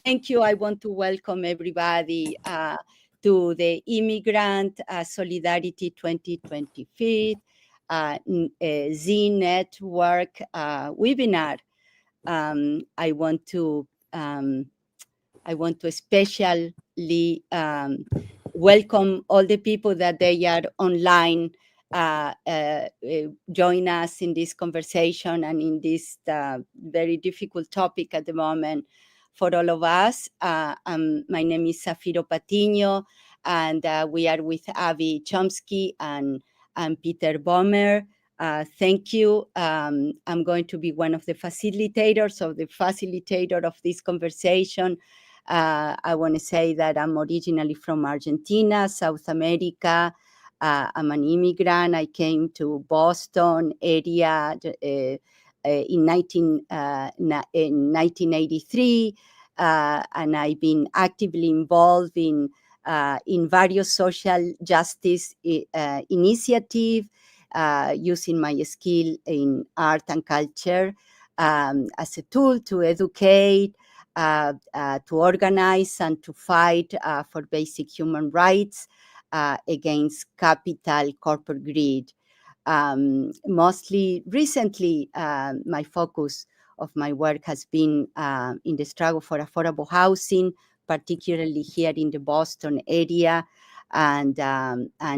Thank you. I want to welcome everybody to the Immigrant Solidarity 2025 Z Network webinar. I want to especially welcome all the people that they are online, join us in this conversation and in this very difficult topic at the moment for all of us. My name is Zafiro Patiño, and we are with Aviva Chomsky and Peter Bohmer. Thank you. I'm going to be one of the facilitators of this conversation. I want to say that I'm originally from Argentina, South America. I'm an immigrant. I came to Boston area in 1983, and I've been actively involved in various social justice initiatives, using my skill in art and culture as a tool to educate, to organize, and to fight for basic human rights against capital corporate greed. Mostly recently, my focus of my work has been in the struggle for affordable housing, particularly here in the Boston area and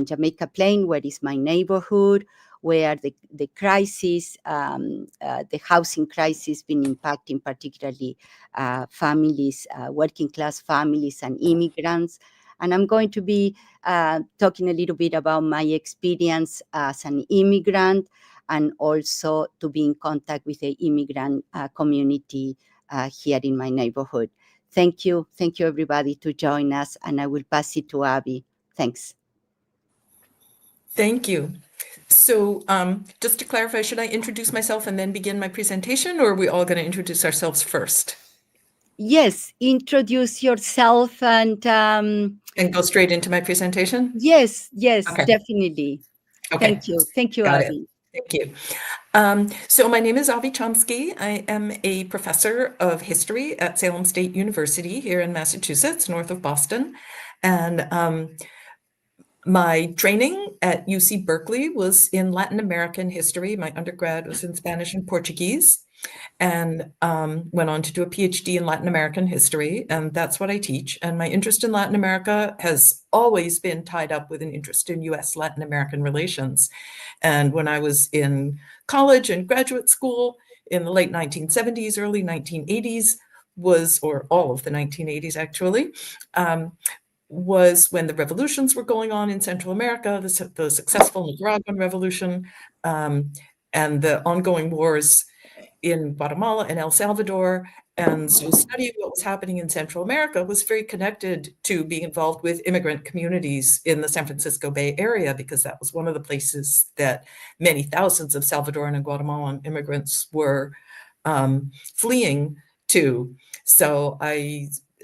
Jamaica Plain, where is my neighborhood, where the crisis, the housing crisis, been impacting particularly families, working class families and immigrants. And I'm going to be talking a little bit about my experience as an immigrant, and also to be in contact with the immigrant community here in my neighborhood. Thank you everybody to join us, and I will pass it to Abby. Thanks. Thank you. So just to clarify, should I introduce myself and then begin my presentation, or are we all going to introduce ourselves first? Yes, introduce yourself and go straight into my presentation? Yes, okay. Definitely. Okay. Thank you, Abby. Thank you. So my name is Aviva Chomsky. I am a professor of history at Salem State University here in Massachusetts, north of Boston. And my training at UC Berkeley was in Latin American history. My undergrad was in Spanish and Portuguese, and went on to do a PhD in Latin American history, and that's what I teach. And my interest in Latin America has always been tied up with an interest in US-Latin American relations. And when I was in college and graduate school in the late 1970s, early 1980s, or all of the 1980s actually, was when the revolutions were going on in Central America, the successful Nicaraguan Revolution, and the ongoing wars in Guatemala and El Salvador. And so studying what was happening in Central America was very connected to being involved with immigrant communities in the San Francisco Bay Area, because that was one of the places that many thousands of Salvadoran and Guatemalan immigrants were fleeing to. So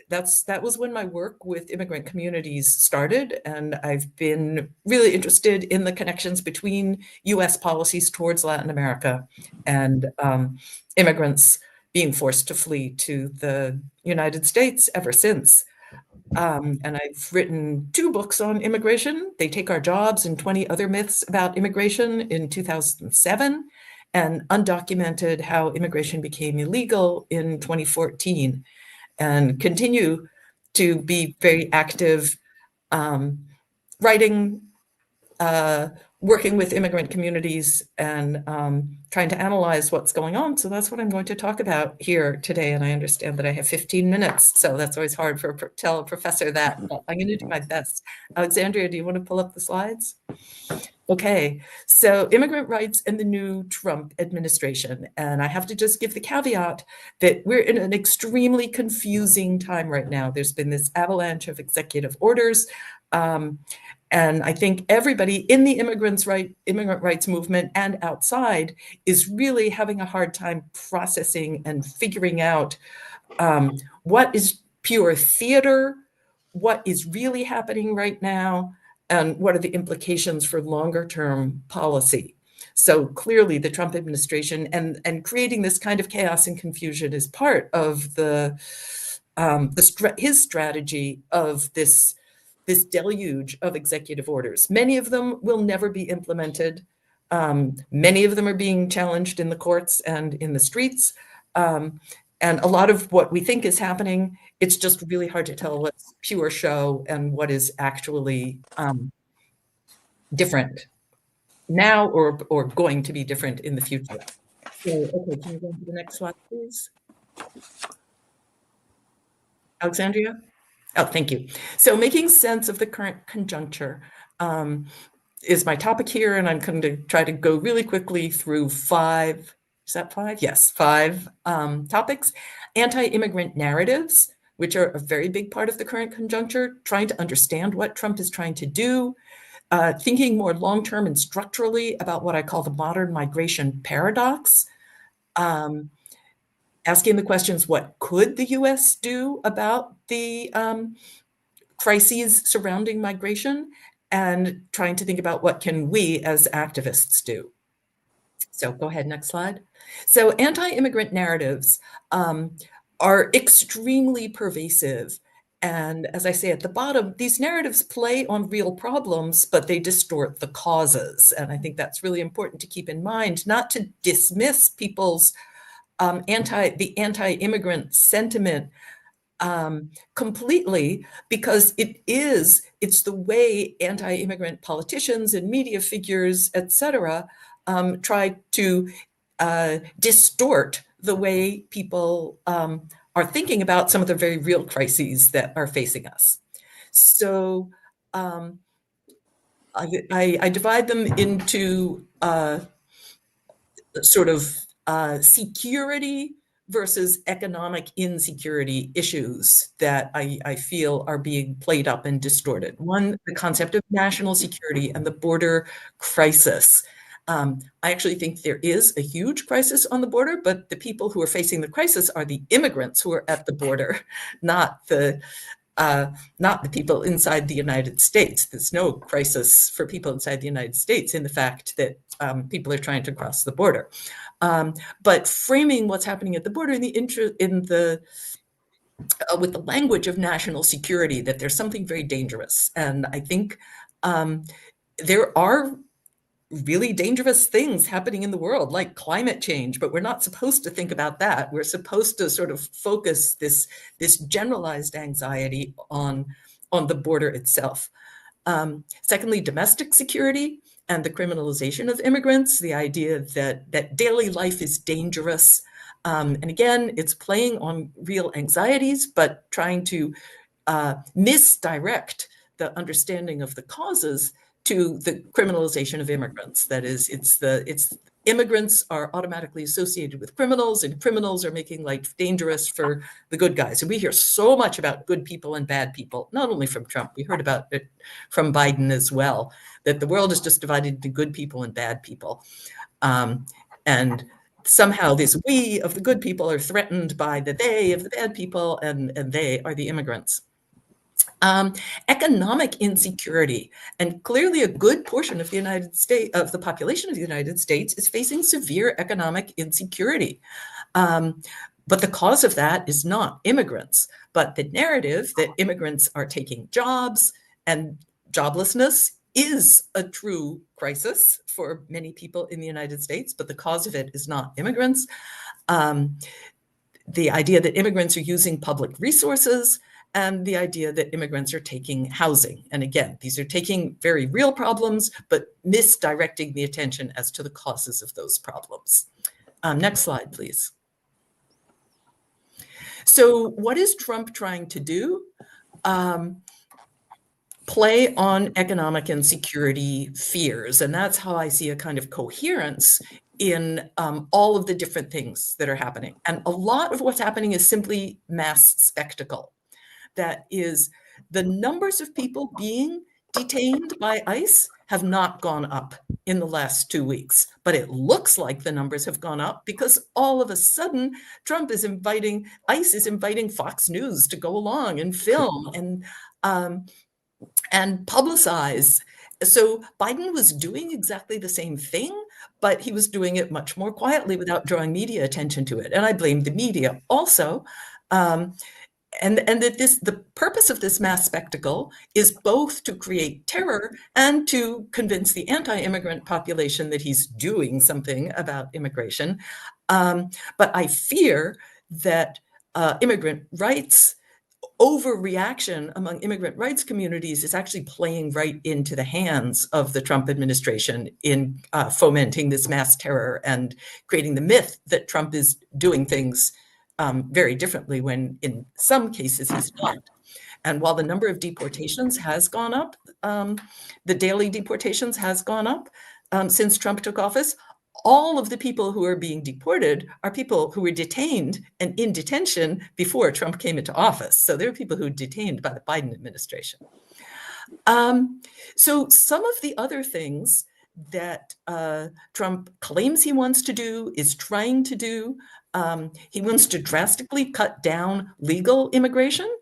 that was when my work with immigrant communities started, and I've been really interested in the connections between US policies towards Latin America and immigrants being forced to flee to the United States ever since. And I've written 2 books on immigration, They Take Our Jobs and 20 Other Myths About Immigration, in 2007, and Undocumented: How Immigration Became Illegal in 2014. And continue to be very active writing, working with immigrant communities, and trying to analyze what's going on. So that's what I'm going to talk about here today. And I understand that I have 15 minutes, so that's always hard to tell a professor that, but I'm going to do my best. Alexandria, do you want to pull up the slides? Okay, so immigrant rights and the new Trump administration. And I have to just give the caveat that we're in an extremely confusing time right now. There's been this avalanche of executive orders. And I think everybody in the immigrant rights movement and outside is really having a hard time processing and figuring out what is pure theater, what is really happening right now, and what are the implications for longer term policy. So clearly the Trump administration and creating this kind of chaos and confusion is part of the his strategy of this deluge of executive orders. Many of them will never be implemented. Many of them are being challenged in the courts and in the streets. And a lot of what we think is happening, it's just really hard to tell what's pure show and what is actually different now or going to be different in the future. So, okay, can you go to the next slide, please? Alexandria? Oh, thank you. So making sense of the current conjuncture is my topic here, and I'm going to try to go really quickly through five, is that five? Yes, five topics. Anti-immigrant narratives, which are a very big part of the current conjuncture, trying to understand what Trump is trying to do, thinking more long-term and structurally about what I call the modern migration paradox, asking the questions, what could the US do about the crises surrounding migration, and trying to think about what can we as activists do. So go ahead, next slide. So anti-immigrant narratives are extremely pervasive. And as I say at the bottom, these narratives play on real problems, but they distort the causes. And I think that's really important to keep in mind, not to dismiss people's the anti-immigrant sentiment completely, because it's the way anti-immigrant politicians and media figures, etc., try to distort the way people are thinking about some of the very real crises that are facing us. So I divide them into sort of security versus economic insecurity issues that I feel are being played up and distorted. One, the concept of national security and the border crisis. I actually think there is a huge crisis on the border, but the people who are facing the crisis are the immigrants who are at the border, not the people inside the United States. There's no crisis for people inside the United States in the fact that people are trying to cross the border. But framing what's happening at the border with the language of national security, that there's something very dangerous. And I think there are really dangerous things happening in the world, like climate change, but we're not supposed to think about that. We're supposed to sort of focus this generalized anxiety on the border itself. Secondly, domestic security and the criminalization of immigrants, the idea that daily life is dangerous. And again, it's playing on real anxieties, but trying to misdirect the understanding of the causes to the criminalization of immigrants. That is, it's immigrants are automatically associated with criminals, and criminals are making life dangerous for the good guys. And we hear so much about good people and bad people, not only from Trump, we heard about it from Biden as well, that the world is just divided into good people and bad people. And somehow this we of the good people are threatened by the they of the bad people, and they are the immigrants. Economic insecurity, and clearly a good portion of the United States, of the population of the United States, is facing severe economic insecurity. But the cause of that is not immigrants, but the narrative that immigrants are taking jobs, and joblessness is a true crisis for many people in the United States, but the cause of it is not immigrants. The idea that immigrants are using public resources, and the idea that immigrants are taking housing. And again, these are taking very real problems, but misdirecting the attention as to the causes of those problems. Next slide, please. So what is Trump trying to do? Play on economic and security fears. And that's how I see a kind of coherence in all of the different things that are happening. And a lot of what's happening is simply mass spectacle. That is, the numbers of people being detained by ICE have not gone up in the last 2 weeks, but it looks like the numbers have gone up because all of a sudden ICE is inviting Fox News to go along and film and publicize. So Biden was doing exactly the same thing, but he was doing it much more quietly without drawing media attention to it. And I blame the media also. and that the purpose of this mass spectacle is both to create terror and to convince the anti-immigrant population that he's doing something about immigration. But I fear that immigrant rights overreaction among immigrant rights communities is actually playing right into the hands of the Trump administration in fomenting this mass terror and creating the myth that Trump is doing things very differently when in some cases he's not. And while the number of deportations has gone up, the daily deportations has gone up since Trump took office, all of the people who are being deported are people who were detained and in detention before Trump came into office. So there are people who were detained by the Biden administration. So some of the other things that Trump claims he wants to do, is trying to do, he wants to drastically cut down legal immigration,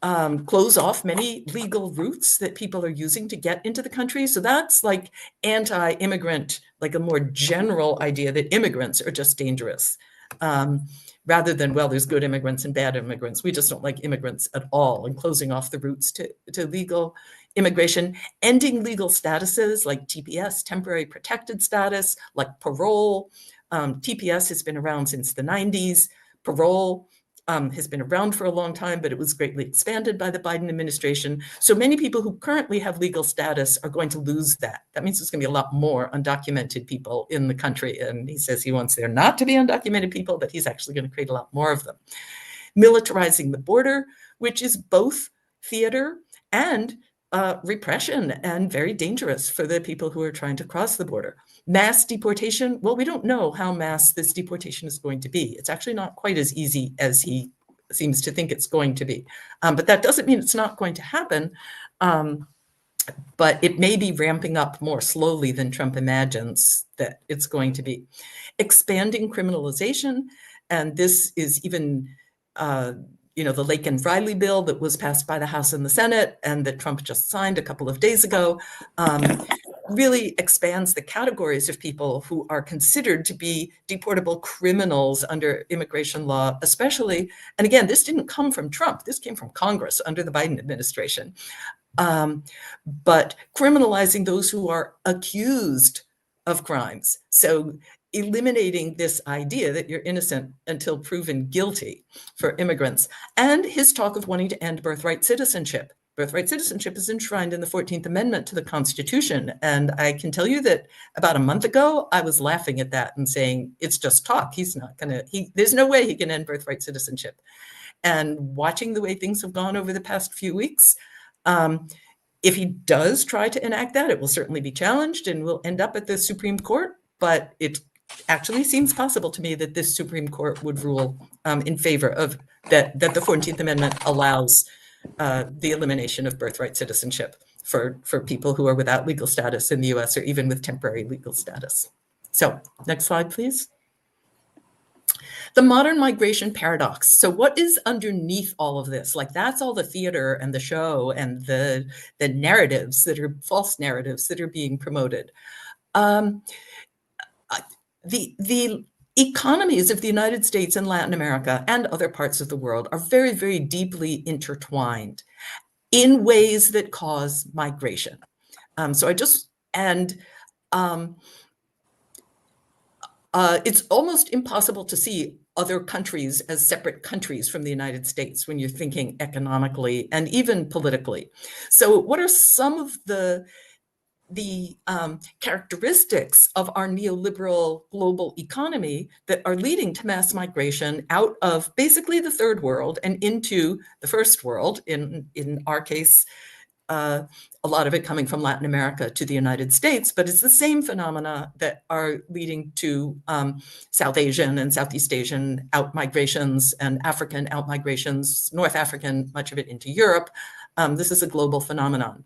close off many legal routes that people are using to get into the country. So that's like anti-immigrant, like a more general idea that immigrants are just dangerous, rather than, well, there's good immigrants and bad immigrants. We just don't like immigrants at all, and closing off the routes to legal immigration, ending legal statuses like TPS, temporary protected status, like parole. TPS has been around since the 90s. Parole has been around for a long time, but it was greatly expanded by the Biden administration. So many people who currently have legal status are going to lose that. That means there's going to be a lot more undocumented people in the country. And he says he wants there not to be undocumented people, but he's actually going to create a lot more of them. Militarizing the border, which is both theater and repression and very dangerous for the people who are trying to cross the border. Mass deportation, well, we don't know how mass this deportation is going to be. It's actually not quite as easy as he seems to think it's going to be. But that doesn't mean it's not going to happen. But it may be ramping up more slowly than Trump imagines that it's going to be. Expanding criminalization, and this is even the Lake and Riley bill that was passed by the House and the Senate and that Trump just signed a couple of days ago, really expands the categories of people who are considered to be deportable criminals under immigration law, especially. And again, this didn't come from Trump. This came from Congress under the Biden administration. But criminalizing those who are accused of crimes. So eliminating this idea that you're innocent until proven guilty for immigrants, and his talk of wanting to end birthright citizenship. Birthright citizenship is enshrined in the 14th Amendment to the Constitution. And I can tell you that about a month ago, I was laughing at that and saying, it's just talk. He's not gonna, there's no way he can end birthright citizenship. And watching the way things have gone over the past few weeks, if he does try to enact that, it will certainly be challenged and will end up at the Supreme Court. But it actually seems possible to me that this Supreme Court would rule in favor of that the 14th Amendment allows the elimination of birthright citizenship for people who are without legal status in the US or even with temporary legal status. So next slide, please. The modern migration paradox. So what is underneath all of this? Like, that's all the theater and the show and the narratives that are false narratives that are being promoted. The economies of the United States and Latin America and other parts of the world are very, very deeply intertwined in ways that cause migration. It's almost impossible to see other countries as separate countries from the United States when you're thinking economically and even politically. So what are some of the characteristics of our neoliberal global economy that are leading to mass migration out of basically the third world and into the first world, in our case, a lot of it coming from Latin America to the United States, but it's the same phenomena that are leading to South Asian and Southeast Asian out-migrations and African out-migrations, North African, much of it into Europe. This is a global phenomenon.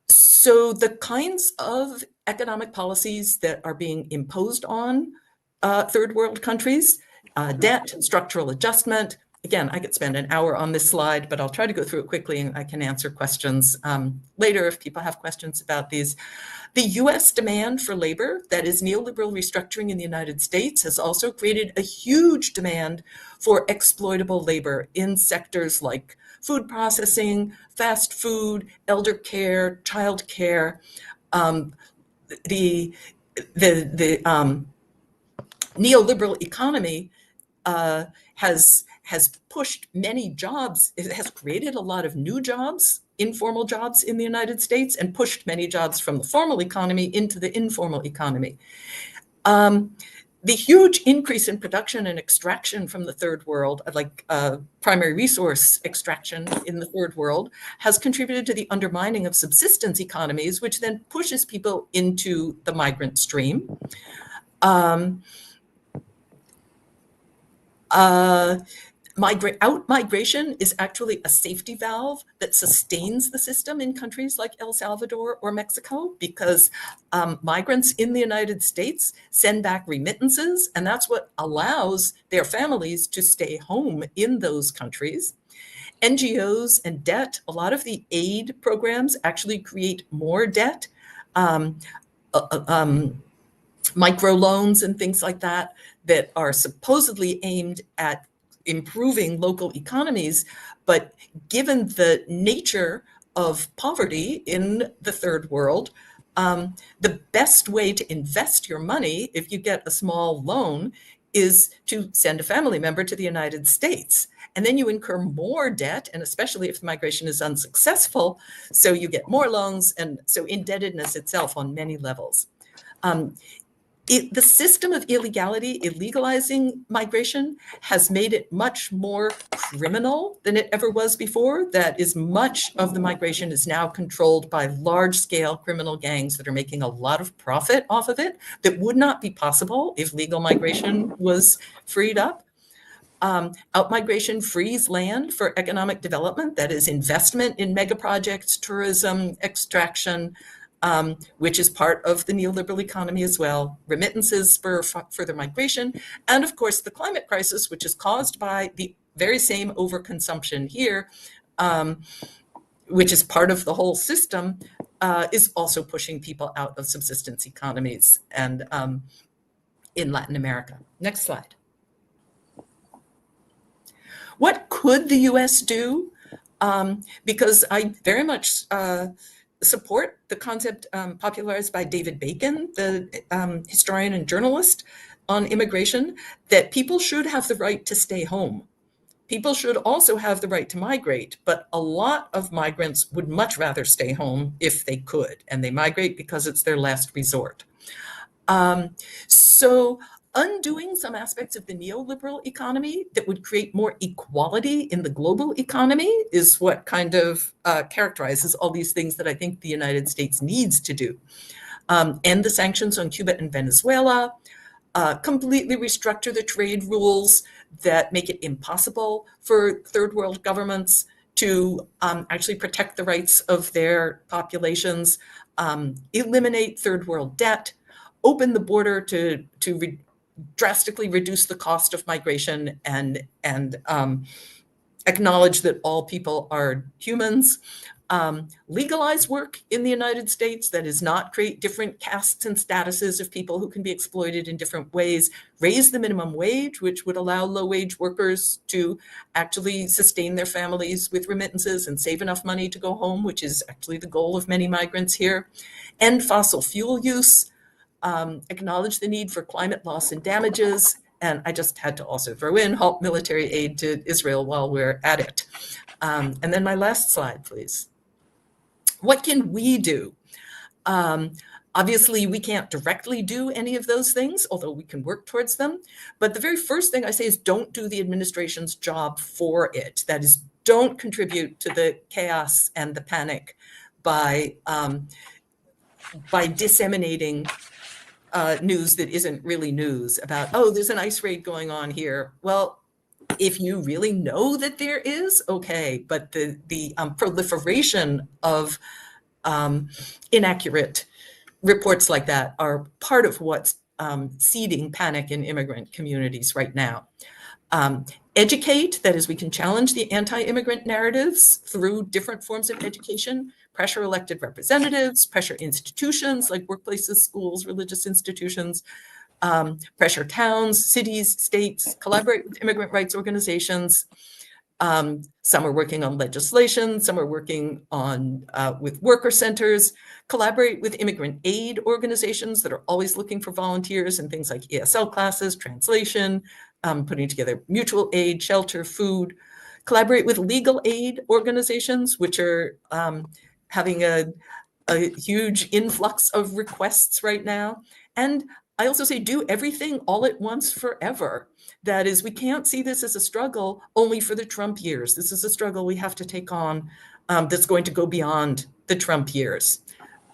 So the kinds of economic policies that are being imposed on third world countries, debt, structural adjustment, again, I could spend an hour on this slide, but I'll try to go through it quickly and I can answer questions later if people have questions about these. The US demand for labor, that is neoliberal restructuring in the United States, has also created a huge demand for exploitable labor in sectors like food processing, fast food, elder care, child care. The neoliberal economy has pushed many jobs. It has created a lot of new jobs, informal jobs in the United States, and pushed many jobs from the formal economy into the informal economy. The huge increase in production and extraction from the third world, like primary resource extraction in the third world, has contributed to the undermining of subsistence economies, which then pushes people into the migrant stream. Out-migration is actually a safety valve that sustains the system in countries like El Salvador or Mexico, because migrants in the United States send back remittances, and that's what allows their families to stay home in those countries. NGOs and debt, a lot of the aid programs actually create more debt. Microloans and things like that are supposedly aimed at improving local economies, but given the nature of poverty in the third world, the best way to invest your money if you get a small loan is to send a family member to the United States. And then you incur more debt, and especially if the migration is unsuccessful, so you get more loans, and so indebtedness itself on many levels. The system of illegality, illegalizing migration, has made it much more criminal than it ever was before. That is, much of the migration is now controlled by large-scale criminal gangs that are making a lot of profit off of it that would not be possible if legal migration was freed up. Out-migration frees land for economic development, that is, investment in mega projects, tourism, extraction, which is part of the neoliberal economy as well. Remittances spur further migration. And of course, the climate crisis, which is caused by the very same overconsumption here, which is part of the whole system, is also pushing people out of subsistence economies and in Latin America. Next slide. What could the US do? Because I very much support the concept popularized by David Bacon, the historian and journalist on immigration, that people should have the right to stay home. People should also have the right to migrate, but a lot of migrants would much rather stay home if they could, and they migrate because it's their last resort. So undoing some aspects of the neoliberal economy that would create more equality in the global economy is what kind of characterizes all these things that I think the United States needs to do. End the sanctions on Cuba and Venezuela, completely restructure the trade rules that make it impossible for third world governments to actually protect the rights of their populations, eliminate third world debt, open the border to drastically reduce the cost of migration, and acknowledge that all people are humans. Legalize work in the United States, that is, not create different castes and statuses of people who can be exploited in different ways. Raise the minimum wage, which would allow low-wage workers to actually sustain their families with remittances and save enough money to go home, which is actually the goal of many migrants here. End fossil fuel use. Acknowledge the need for climate loss and damages. And I just had to also throw in halt military aid to Israel while we're at it. And then my last slide, please. What can we do? Obviously, we can't directly do any of those things, although we can work towards them. But the very first thing I say is don't do the administration's job for it. That is, don't contribute to the chaos and the panic by disseminating news that isn't really news about, oh, there's an ICE raid going on here. Well, if you really know that there is, okay, but the proliferation of inaccurate reports like that are part of what's seeding panic in immigrant communities right now. Educate, that is, we can challenge the anti-immigrant narratives through different forms of education, pressure elected representatives, pressure institutions like workplaces, schools, religious institutions, pressure towns, cities, states, collaborate with immigrant rights organizations. Some are working on legislation, some are working on with worker centers, collaborate with immigrant aid organizations that are always looking for volunteers in things like ESL classes, translation, putting together mutual aid, shelter, food, collaborate with legal aid organizations, which are having a huge influx of requests right now. And I also say do everything all at once forever. That is, we can't see this as a struggle only for the Trump years. This is a struggle we have to take on that's going to go beyond the Trump years.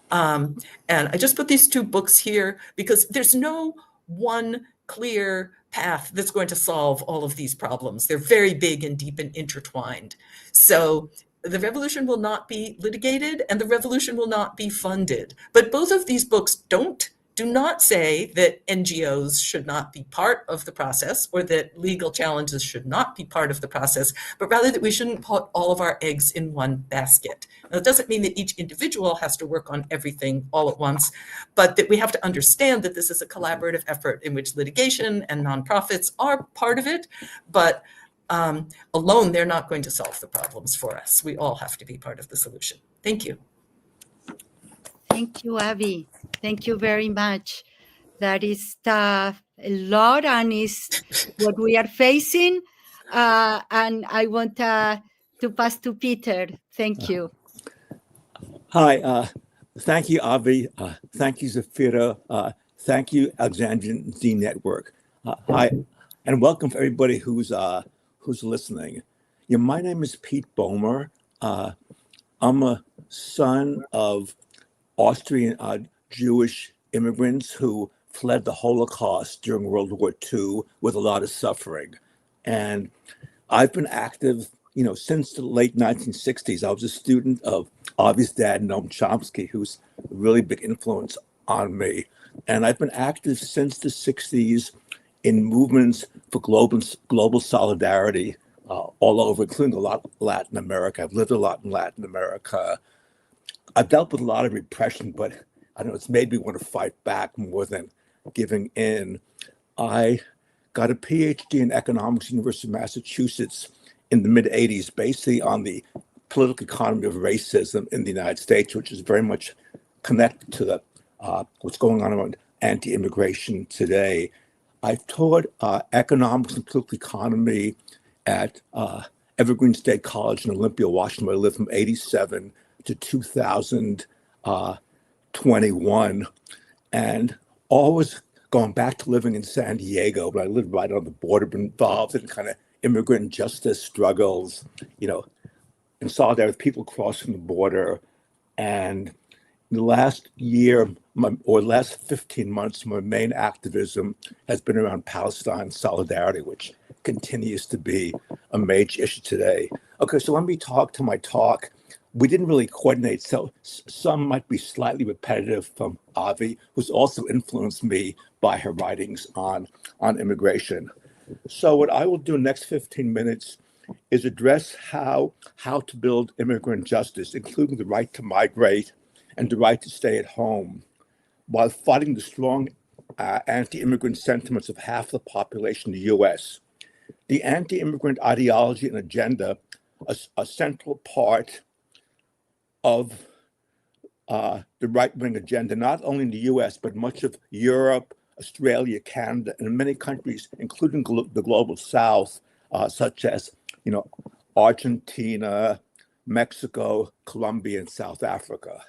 And I just put these two books here because there's no one clear path that's going to solve all of these problems. They're very big and deep and intertwined. So the revolution will not be litigated and the revolution will not be funded. But both of these books do not say that NGOs should not be part of the process or that legal challenges should not be part of the process, but rather that we shouldn't put all of our eggs in one basket. Now, it doesn't mean that each individual has to work on everything all at once, but that we have to understand that this is a collaborative effort in which litigation and nonprofits are part of it, but alone, they're not going to solve the problems for us. We all have to be part of the solution. Thank you. Thank you, Abby. Thank you very much. That is a lot and is what we are facing. And I want to pass to Peter. Thank you. Hi. Thank you, Avi. Thank you, Zafiro. Thank you, Alexandrian Z Network. Hi, and welcome to everybody who's listening. Yeah, my name is Pete Bohmer. I'm a son of Austrian Jewish immigrants who fled the Holocaust during World War II with a lot of suffering. And I've been active, since the late 1960s. I was a student of Avi's dad, Noam Chomsky, who's a really big influence on me. And I've been active since the 60s in movements for global solidarity all over, including a lot of Latin America. I've lived a lot in Latin America. I've dealt with a lot of repression, but I don't know, it's made me want to fight back more than giving in. I got a PhD in economics, University of Massachusetts in the mid-'80s, basically on the political economy of racism in the United States, which is very much connected to the what's going on around anti-immigration today. I've taught economics and political economy at Evergreen State College in Olympia, Washington, where I lived from 87 to 2021, and always going back to living in San Diego, but I lived right on the border, been involved in kind of immigrant justice struggles, in solidarity with people crossing the border. And in the last year, or last 15 months, my main activism has been around Palestine solidarity, which continues to be a major issue today. Okay, so let me talk to my talk. We didn't really coordinate, so some might be slightly repetitive from Avi, who's also influenced me by her writings on immigration. So what I will do in the next 15 minutes is address how to build immigrant justice, including the right to migrate and the right to stay at home, while fighting the strong anti-immigrant sentiments of half the population in the US. The anti-immigrant ideology and agenda, a central part of the right-wing agenda, not only in the US, but much of Europe, Australia, Canada, and many countries, including the global South, such as, Argentina, Mexico, Colombia, and South Africa.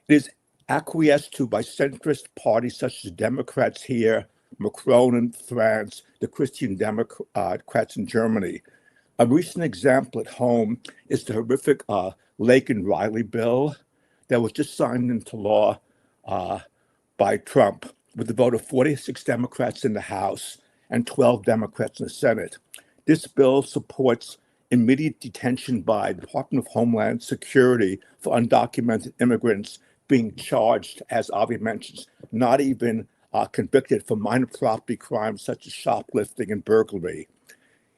It is acquiesced to by centrist parties such as Democrats here, Macron in France, the Christian Democrats in Germany. A recent example at home is the horrific Lake and Riley bill that was just signed into law by Trump with the vote of 46 Democrats in the House and 12 Democrats in the Senate. This bill supports immediate detention by the Department of Homeland Security for undocumented immigrants being charged, as Avi mentions, not even convicted for minor property crimes such as shoplifting and burglary.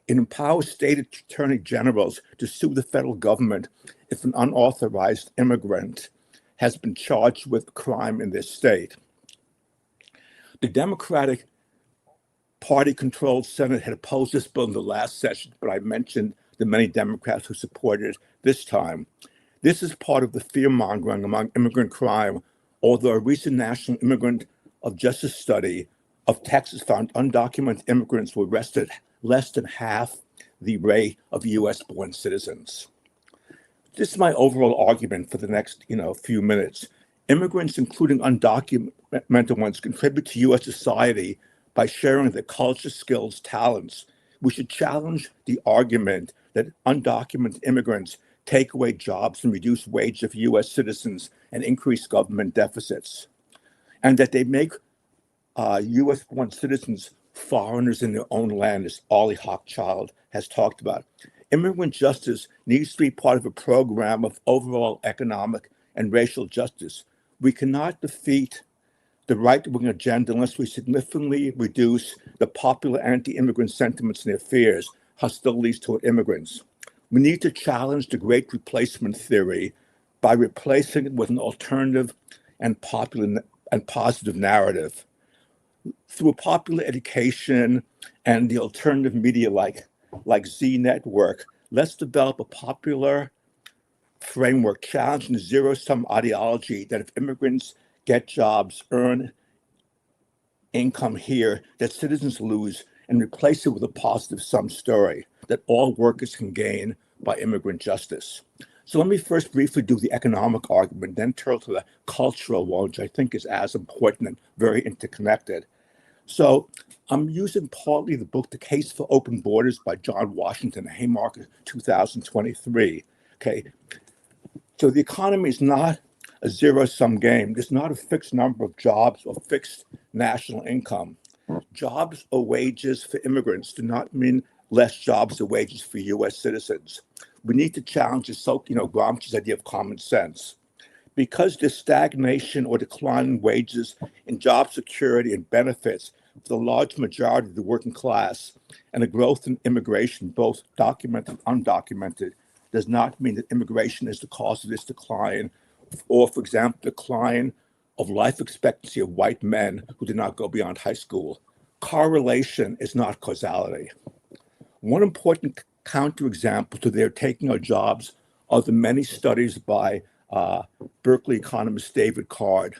It empowers state attorney generals to sue the federal government if an unauthorized immigrant has been charged with a crime in their state. The Democratic Party-controlled Senate had opposed this bill in the last session, but I mentioned the many Democrats who supported it this time. This is part of the fear-mongering among immigrant crime, although a recent National Immigrant of Justice study of Texas found undocumented immigrants were arrested less than half the rate of U.S.-born citizens. This is my overall argument for the next, few minutes. Immigrants, including undocumented ones, contribute to U.S. society by sharing their culture, skills, talents. We should challenge the argument that undocumented immigrants take away jobs and reduce wages of U.S. citizens and increase government deficits, and that they make U.S.-born citizens foreigners in their own land, as Ollie Hochschild has talked about. Immigrant justice needs to be part of a program of overall economic and racial justice. We cannot defeat the right-wing agenda unless we significantly reduce the popular anti-immigrant sentiments and their fears, hostilities toward immigrants. We need to challenge the great replacement theory by replacing it with an alternative and popular and positive narrative. Through popular education and the alternative media like Z Network, let's develop a popular framework challenging the zero-sum ideology that if immigrants get jobs, earn income here, that citizens lose, and replace it with a positive sum story that all workers can gain by immigrant justice. So let me first briefly do the economic argument, then turn to the cultural one, which I think is as important and very interconnected. So I'm using partly the book, The Case for Open Borders by John Washington, Haymarket, 2023. Okay, so the economy is not a zero-sum game. There's not a fixed number of jobs or fixed national income. Jobs or wages for immigrants do not mean less jobs or wages for U.S. citizens. We need to challenge Gramsci's idea of common sense. Because there's stagnation or decline in wages and job security and benefits for the large majority of the working class, and the growth in immigration, both documented and undocumented, does not mean that immigration is the cause of this decline, or, for example, decline of life expectancy of white men who did not go beyond high school. Correlation is not causality. One important counterexample to their taking our jobs are the many studies by Berkeley economist David Card.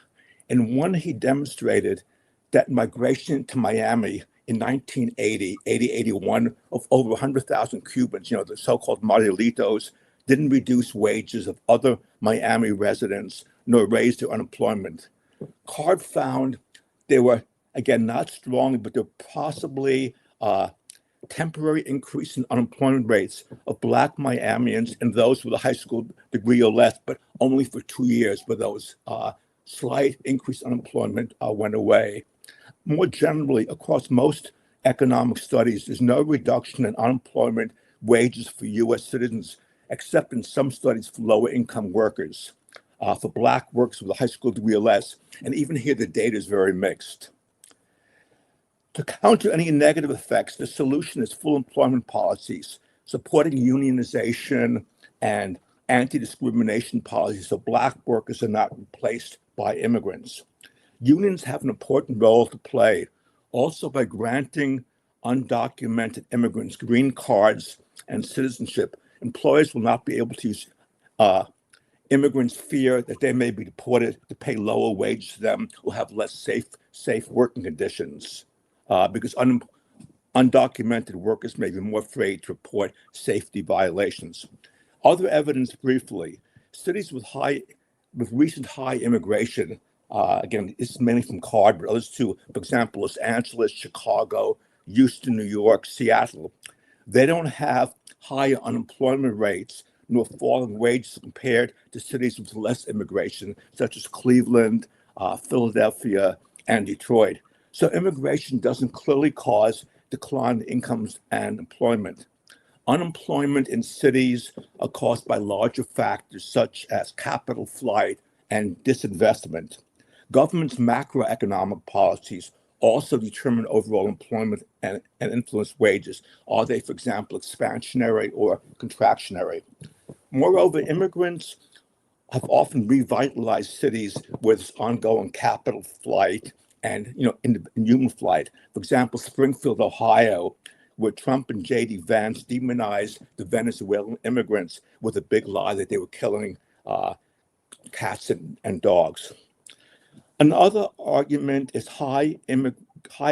In one, he demonstrated that migration to Miami in 1980-81 of over 100,000 Cubans, the so-called Marielitos, didn't reduce wages of other Miami residents nor raise their unemployment. Card found there were, again, not strongly, but there were possibly temporary increase in unemployment rates of Black Miamians and those with a high school degree or less, but only for 2 years, where those slight increase in unemployment went away. More generally, across most economic studies, there's no reduction in unemployment wages for U.S. citizens, except in some studies for lower income workers, for Black workers with a high school degree or less. And even here, the data is very mixed. To counter any negative effects, the solution is full employment policies, supporting unionization and anti-discrimination policies so Black workers are not replaced by immigrants. Unions have an important role to play, also by granting undocumented immigrants green cards and citizenship. Employers will not be able to use immigrants' fear that they may be deported to pay lower wages to them or have less safe working conditions, because undocumented workers may be more afraid to report safety violations. Other evidence briefly, cities with recent high immigration, again, this is mainly from Card, but others too, for example, Los Angeles, Chicago, Houston, New York, Seattle, they don't have higher unemployment rates nor falling wages compared to cities with less immigration, such as Cleveland, Philadelphia, and Detroit. So immigration doesn't clearly cause decline in incomes and employment. Unemployment in cities are caused by larger factors such as capital flight and disinvestment. Government's macroeconomic policies also determine overall employment and influence wages. Are they, for example, expansionary or contractionary? Moreover, immigrants have often revitalized cities where there's ongoing capital flight and in human flight. For example, Springfield, Ohio, where Trump and J.D. Vance demonized the Venezuelan immigrants with a big lie that they were killing cats and dogs. Another argument is high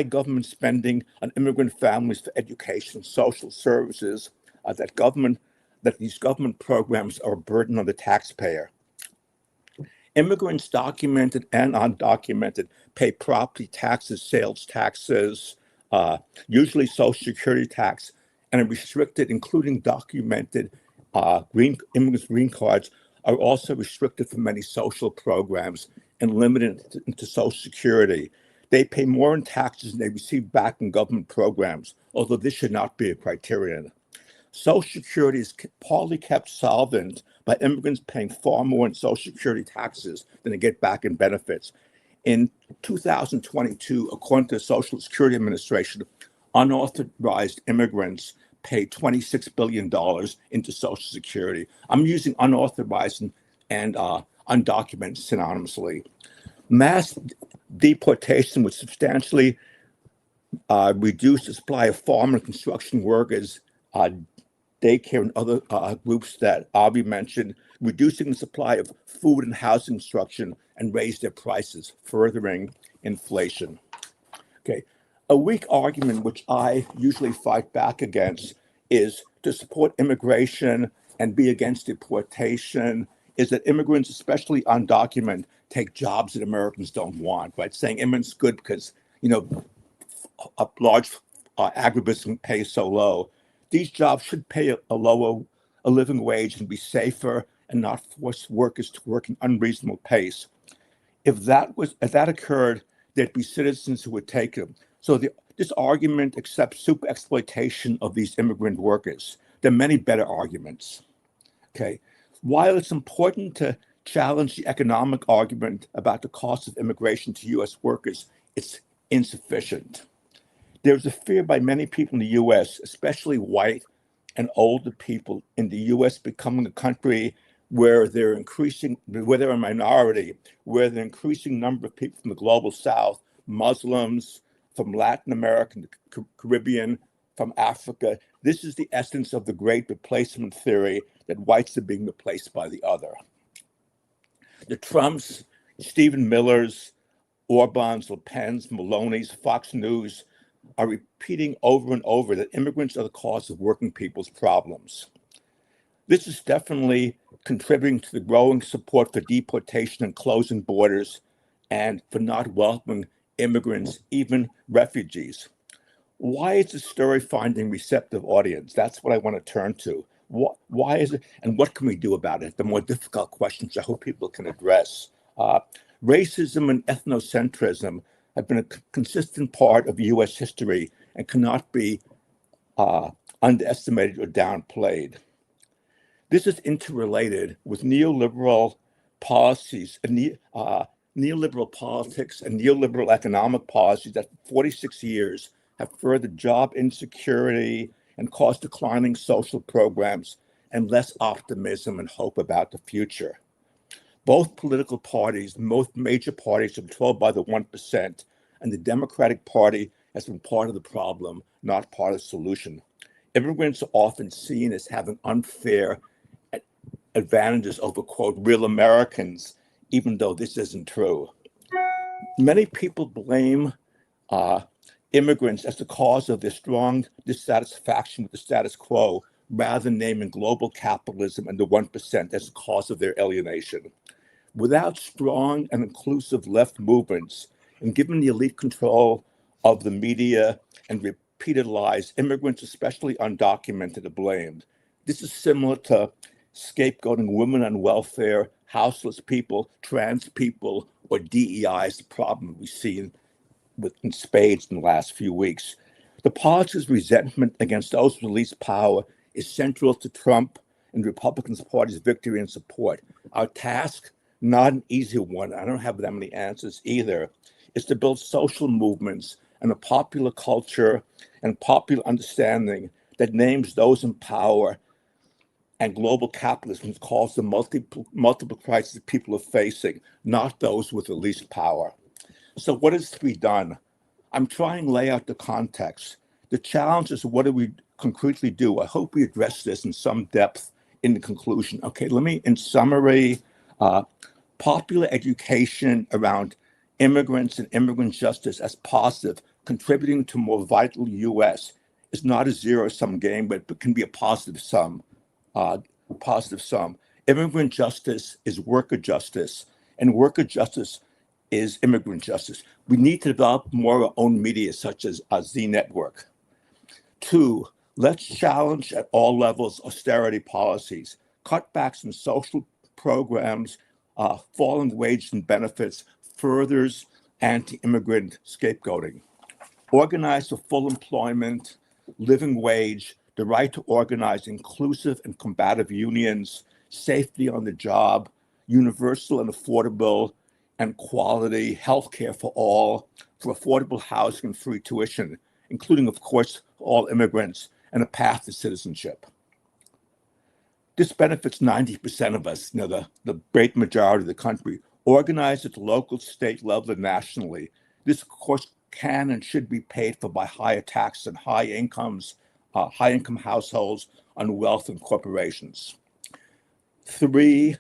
government spending on immigrant families for education, social services, that these government programs are a burden on the taxpayer. Immigrants, documented and undocumented, pay property taxes, sales taxes, usually Social Security tax, and are restricted, including documented immigrants' green cards, are also restricted from many social programs and limited to Social Security. They pay more in taxes than they receive back in government programs, although this should not be a criterion. Social Security is partly kept solvent by immigrants paying far more in Social Security taxes than they get back in benefits. In 2022, according to the Social Security Administration, unauthorized immigrants paid $26 billion into Social Security. I'm using unauthorized and undocumented synonymously. Mass deportation would substantially reduce the supply of farm and construction workers, daycare, and other groups that Avi mentioned, reducing the supply of food and housing construction, and raise their prices, furthering inflation. Okay, a weak argument, which I usually fight back against, is to support immigration and be against deportation, is that immigrants, especially undocumented, take jobs that Americans don't want, right? Saying immigrants good because, a large agribusiness pays so low. These jobs should pay a living wage and be safer and not force workers to work an unreasonable pace. If that occurred, there'd be citizens who would take them. So this argument accepts super exploitation of these immigrant workers. There are many better arguments. Okay, while it's important to challenge the economic argument about the cost of immigration to U.S. workers, it's insufficient. There's a fear by many people in the U.S., especially white and older people in the U.S., becoming a country where they're a minority, where the increasing number of people from the global South, Muslims, from Latin America, the Caribbean, from Africa. This is the essence of the great replacement theory, that whites are being replaced by the other. The Trumps, Stephen Millers, Orbans, Le Pens, Maloney's, Fox News are repeating over and over that immigrants are the cause of working people's problems. This is definitely contributing to the growing support for deportation and closing borders, and for not welcoming immigrants, even refugees. Why is the story finding receptive audience? That's what I want to turn to. Why is it, and what can we do about it? The more difficult questions I hope people can address. Racism and ethnocentrism have been a consistent part of U.S. history and cannot be underestimated or downplayed. This is interrelated with neoliberal policies, neoliberal politics, and neoliberal economic policies that for 46 years have furthered job insecurity and caused declining social programs and less optimism and hope about the future. Both political parties, most major parties, are controlled by the 1%, and the Democratic Party has been part of the problem, not part of the solution. Immigrants are often seen as having unfair advantages over, quote, real Americans, even though this isn't true. Many people blame immigrants as the cause of their strong dissatisfaction with the status quo, rather than naming global capitalism and the 1% as the cause of their alienation. Without strong and inclusive left movements, and given the elite control of the media and repeated lies, immigrants, especially undocumented, are blamed. This is similar to scapegoating women on welfare, houseless people, trans people, or DEI is the problem we've seen in spades in the last few weeks. The politics of resentment against those with least power is central to Trump and the Republican Party's victory and support. Our task, not an easy one, I don't have that many answers either, is to build social movements and a popular culture and popular understanding that names those in power and global capitalism calls the multiple crises people are facing, not those with the least power. So what is to be done? I'm trying to lay out the context. The challenge is, what do we concretely do? I hope we address this in some depth in the conclusion. Okay, let me, in summary, popular education around immigrants and immigrant justice as positive, contributing to more vital U.S. is not a zero-sum game, but it can be a positive sum. Immigrant justice is worker justice, and worker justice is immigrant justice. We need to develop more of our own media, such as Z Network. 2, let's challenge at all levels austerity policies, cutbacks in social programs, falling wages and benefits furthers anti-immigrant scapegoating. Organize for full employment, living wage, the right to organize inclusive and combative unions, safety on the job, universal and affordable and quality healthcare for all, for affordable housing and free tuition, including, of course, all immigrants, and a path to citizenship. This benefits 90% of us, the great majority of the country. Organized at the local, state level, and nationally. This, of course, can and should be paid for by higher taxes and high-income households on wealth and corporations. 3,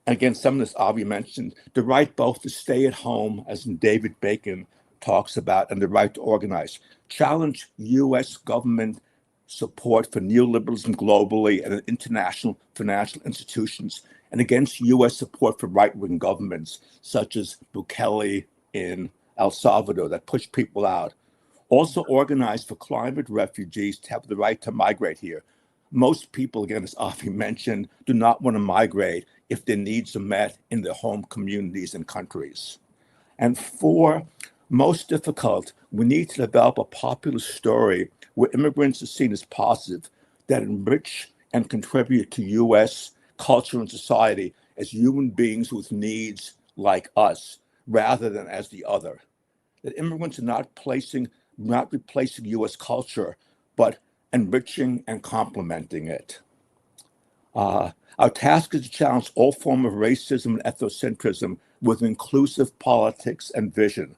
again, some of this Avi mentioned, the right both to stay at home, as David Bacon talks about, and the right to organize. Challenge U.S. government support for neoliberalism globally and international financial institutions, and against U.S. support for right-wing governments, such as Bukele in El Salvador, that push people out. Also organize for climate refugees to have the right to migrate here. Most people, again, as Avi mentioned, do not want to migrate if their needs are met in their home communities and countries. And 4, most difficult, we need to develop a popular story where immigrants are seen as positive, that enrich and contribute to U.S. culture and society as human beings with needs like us, rather than as the other. That immigrants are not replacing U.S. culture, but enriching and complementing it. Our task is to challenge all forms of racism and ethnocentrism with inclusive politics and vision.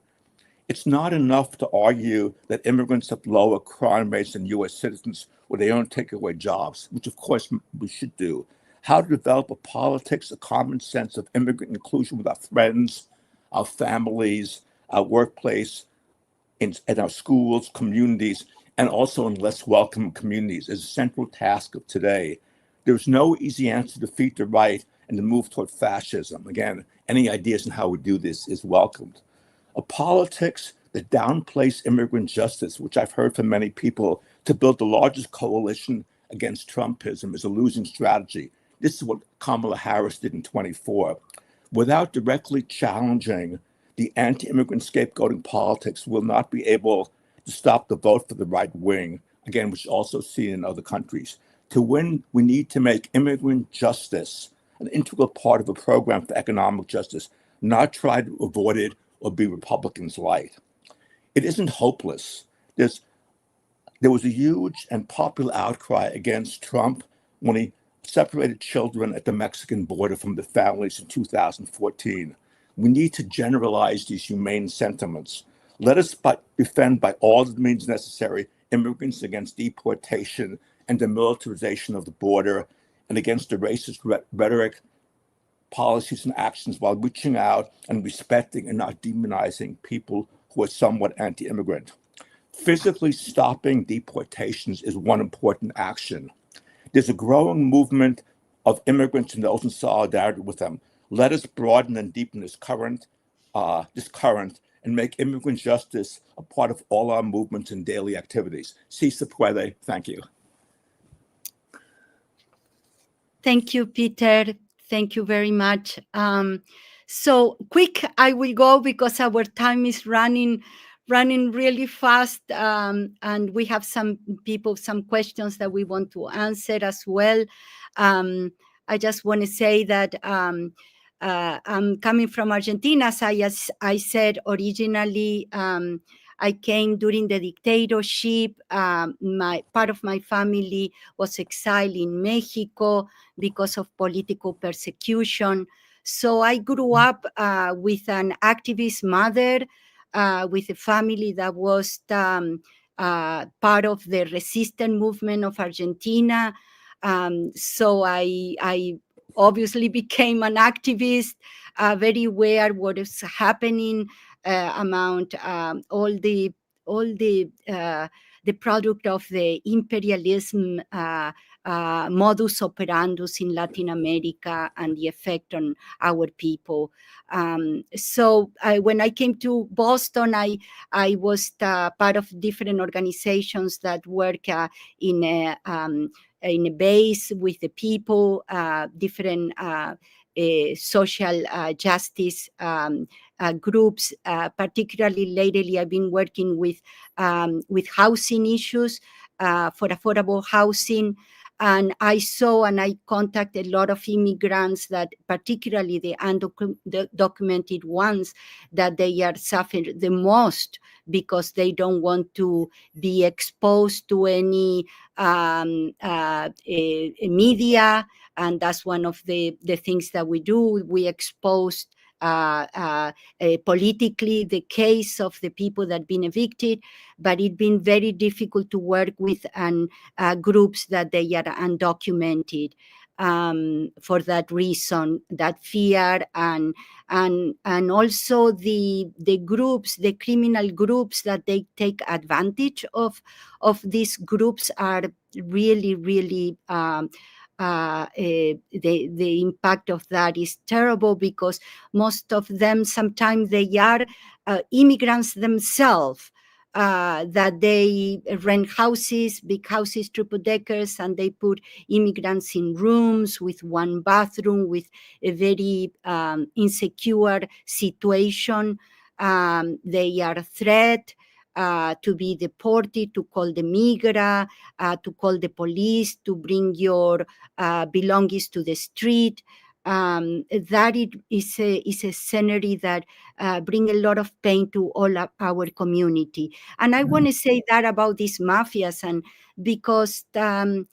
It's not enough to argue that immigrants have lower crime rates than U.S. citizens or they don't take away jobs, which of course we should do. How to develop a politics, a common sense of immigrant inclusion with our friends, our families, our workplace, in our schools, communities, and also in less welcome communities is a central task of today. There's no easy answer to defeat the right and to move toward fascism. Again, any ideas on how we do this is welcomed. A politics that downplays immigrant justice, which I've heard from many people, to build the largest coalition against Trumpism is a losing strategy. This is what Kamala Harris did in 24. Without directly challenging the anti-immigrant scapegoating politics, will not be able to stop the vote for the right wing, again, which is also seen in other countries. To win, we need to make immigrant justice an integral part of a program for economic justice, not try to avoid it or be Republicans light. It isn't hopeless. There was a huge and popular outcry against Trump when he separated children at the Mexican border from their families in 2014. We need to generalize these humane sentiments. Let us defend by all the means necessary immigrants against deportation and the militarization of the border and against the racist rhetoric, policies, and actions while reaching out and respecting and not demonizing people who are somewhat anti-immigrant. Physically stopping deportations is one important action. There's a growing movement of immigrants and those in solidarity with them. Let us broaden and deepen this current and make immigrant justice a part of all our movements and daily activities. Si se puede. Thank you. Thank you, Peter. Thank you very much. So quick, I will go because our time is running really fast, and we have some questions that we want to answer as well. I just want to say that I'm coming from Argentina. As I said originally, I came during the dictatorship. My part of my family was exiled in Mexico because of political persecution. So I grew up with an activist mother, with a family that was part of the resistance movement of Argentina. So I obviously became an activist, very aware what is happening among all the product of the imperialism modus operandus in Latin America and the effect on our people. So when I came to Boston, I was part of different organizations that work in a base with the people, different social justice groups. Particularly lately, I've been working with housing issues for affordable housing. And I saw and I contacted a lot of immigrants, that particularly the undocumented ones, that they are suffering the most because they don't want to be exposed to any media. And that's one of the things that we do. We expose politically the case of the people that have been evicted, but it's been very difficult to work with groups that they are undocumented. For that reason, that fear, and also the groups, the criminal groups that they take advantage of these groups are really the impact of that is terrible, because most of them, sometimes they are immigrants themselves, that they rent houses, big houses, triple deckers, and they put immigrants in rooms with one bathroom, with a very insecure situation. They are a threat to be deported, to call the migra, to call the police, to bring your belongings to the street. That is a scenery that bring a lot of pain to all of our community. And I want to say that about these mafias, and because the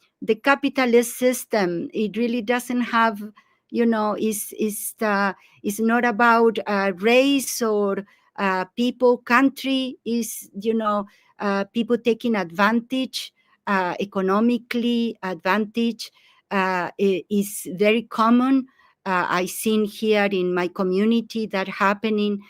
capitalist system, it really doesn't have, is not about race or people, country. Is people taking advantage, economically advantage, is very common. I seen here in my community that happening.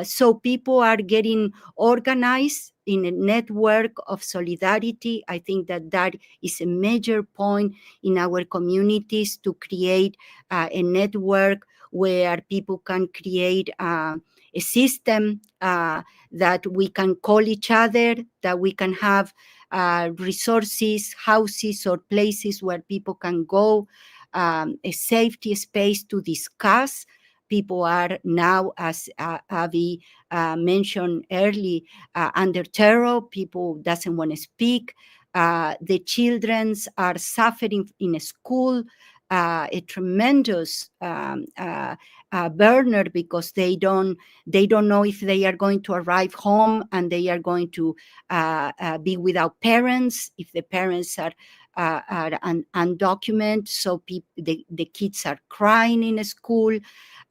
So people are getting organized in a network of solidarity. I think that is a major point in our communities, to create a network where people can create a system that we can call each other, that we can have resources, houses, or places where people can go, a safety space to discuss. People are now, as Avi mentioned early, under terror. People doesn't want to speak. The children are suffering in school, a tremendous burner, because they don't know if they are going to arrive home and they are going to be without parents, if the parents are undocumented. So the kids are crying in school.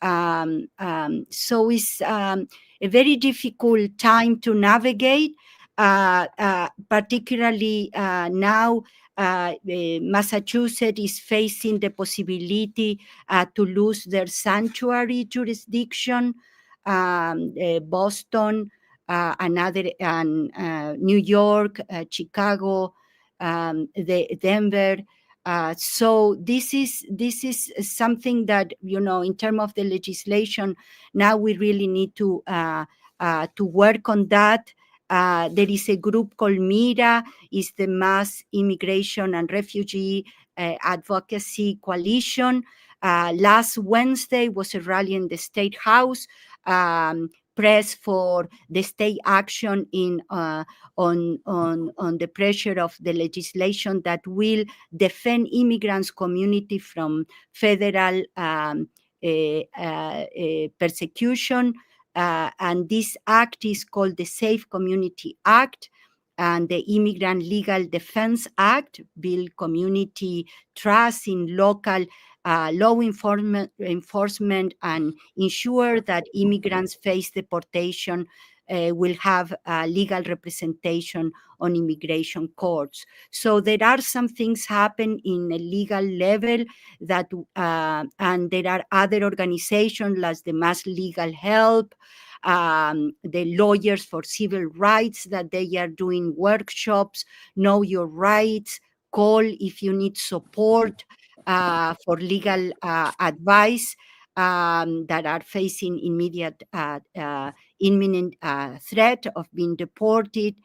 So it's a very difficult time to navigate, particularly now. Massachusetts is facing the possibility to lose their sanctuary jurisdiction. Boston, New York, Chicago, Denver. So this is something that, in terms of the legislation, now we really need to work on that. There is a group called MIRA, is the Mass Immigration and Refugee Advocacy Coalition. Last Wednesday was a rally in the State House, press for the state action on the pressure of the legislation that will defend immigrants' community from federal persecution. And this act is called the Safe Community Act and the Immigrant Legal Defense Act, build community trust in local law enforcement and ensure that immigrants face deportation will have legal representation on immigration courts. So there are some things happen in a legal level that, and there are other organizations like the Mass Legal Help, the Lawyers for Civil Rights, that they are doing workshops, know your rights, call if you need support for legal advice that are facing immediate imminent threat of being deported,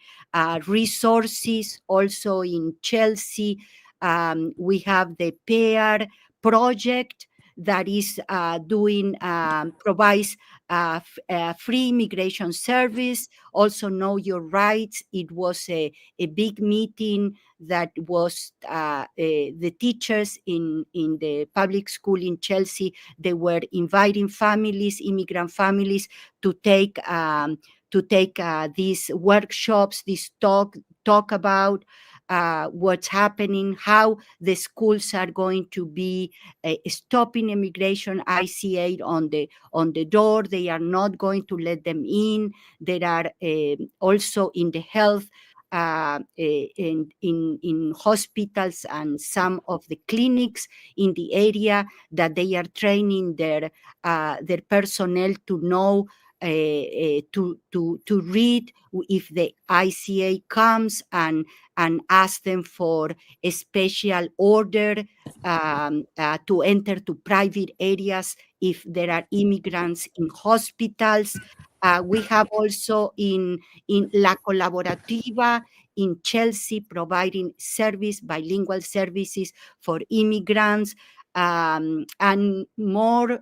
resources. Also in Chelsea, we have the PAIR project that is provides free immigration service. Also know your rights. It was a big meeting that was the teachers in the public school in Chelsea. They were inviting families, immigrant families, to take these workshops, this talk about what's happening, how the schools are going to be stopping immigration. ICA on the door. They are not going to let them in. There are also in the health, in hospitals and some of the clinics in the area, that they are training their personnel to know to read if the ICA comes and ask them for a special order to enter to private areas if there are immigrants in hospitals. We have also in La Colaborativa in Chelsea providing bilingual services for immigrants, and more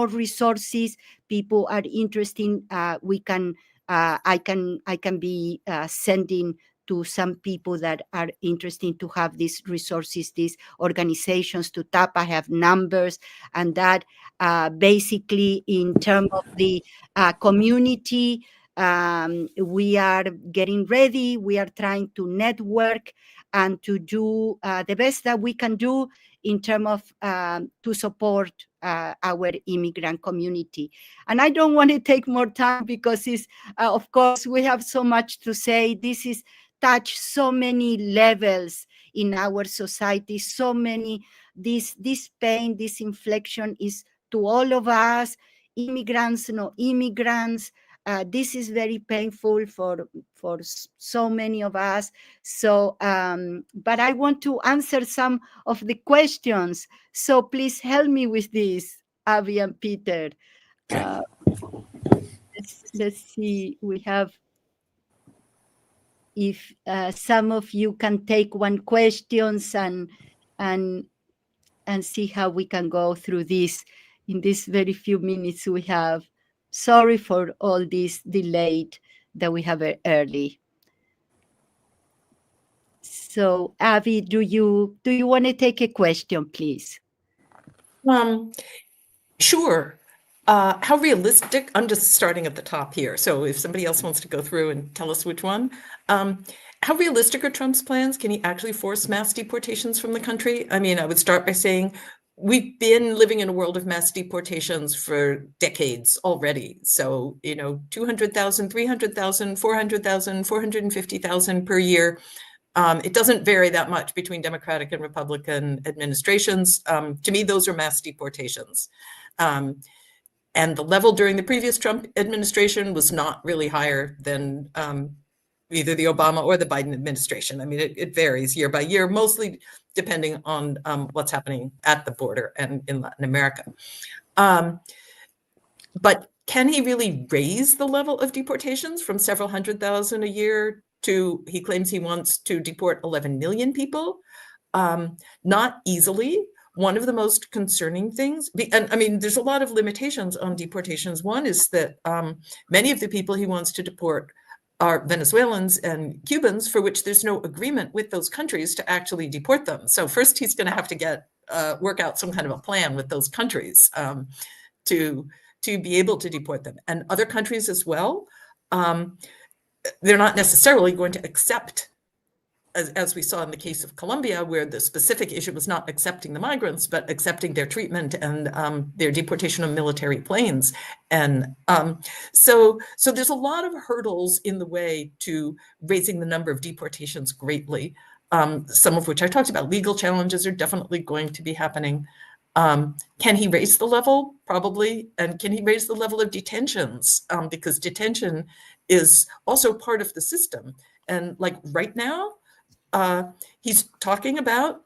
resources. People are interested. I can be sending to some people that are interested to have these resources, these organizations to tap. I have numbers, and that basically in terms of the community, we are getting ready. We are trying to network and to do the best that we can do in terms of to support our immigrant community. And I don't want to take more time because it's, of course, we have so much to say. This is touch so many levels in our society, so many, this pain, this inflection is to all of us, immigrants, no immigrants. This is very painful for so many of us. So, but I want to answer some of the questions. So please help me with this, Avi and Peter. Let's see. We have. If some of you can take one questions and see how we can go through this in these very few minutes we have. Sorry for all this delayed that we have early. So, Avi, do you want to take a question, please? Sure. How realistic? I'm just starting at the top here. So if somebody else wants to go through and tell us which one. How realistic are Trump's plans? Can he actually force mass deportations from the country? I mean, I would start by saying we've been living in a world of mass deportations for decades already. So, 200,000, 300,000, 400,000, 450,000 per year. It doesn't vary that much between Democratic and Republican administrations. To me, those are mass deportations. And the level during the previous Trump administration was not really higher than either the Obama or the Biden administration. I mean, it varies year by year, mostly depending on what's happening at the border and in Latin America. But can he really raise the level of deportations from several 100,000 a year to, he claims he wants to deport 11 million people? Not easily. One of the most concerning things, and I mean, there's a lot of limitations on deportations. One is that many of the people he wants to deport are Venezuelans and Cubans, for which there's no agreement with those countries to actually deport them. So first, he's going to have to get work out some kind of a plan with those countries to be able to deport them. And other countries as well, they're not necessarily going to accept, as we saw in the case of Colombia, where the specific issue was not accepting the migrants, but accepting their treatment and their deportation of military planes. And so there's a lot of hurdles in the way to raising the number of deportations greatly, some of which I talked about. Legal challenges are definitely going to be happening. Can he raise the level? Probably. And can he raise the level of detentions? Because detention is also part of the system. And like right now, he's talking about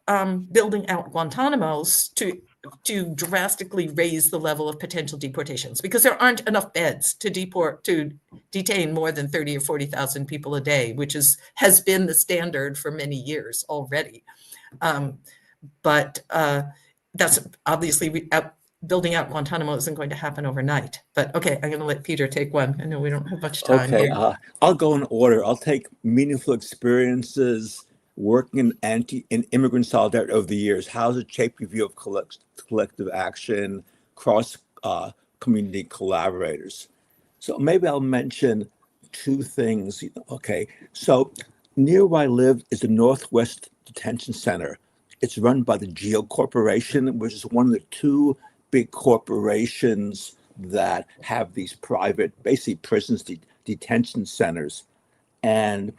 building out Guantánamos to drastically raise the level of potential deportations, because there aren't enough beds to detain more than 30 or 40,000 people a day, which has been the standard for many years already. But that's obviously building out Guantánamo isn't going to happen overnight. But okay, I'm going to let Peter take one. I know we don't have much time. Okay, I'll go in order. I'll take meaningful experiences working in immigrant solidarity over the years. How does it shape your view of collective action, cross community collaborators? So maybe I'll mention two things. Okay, so near where I live is the Northwest Detention Center. It's run by the Geo Corporation, which is one of the two big corporations that have these private, basically prisons, detention centers. And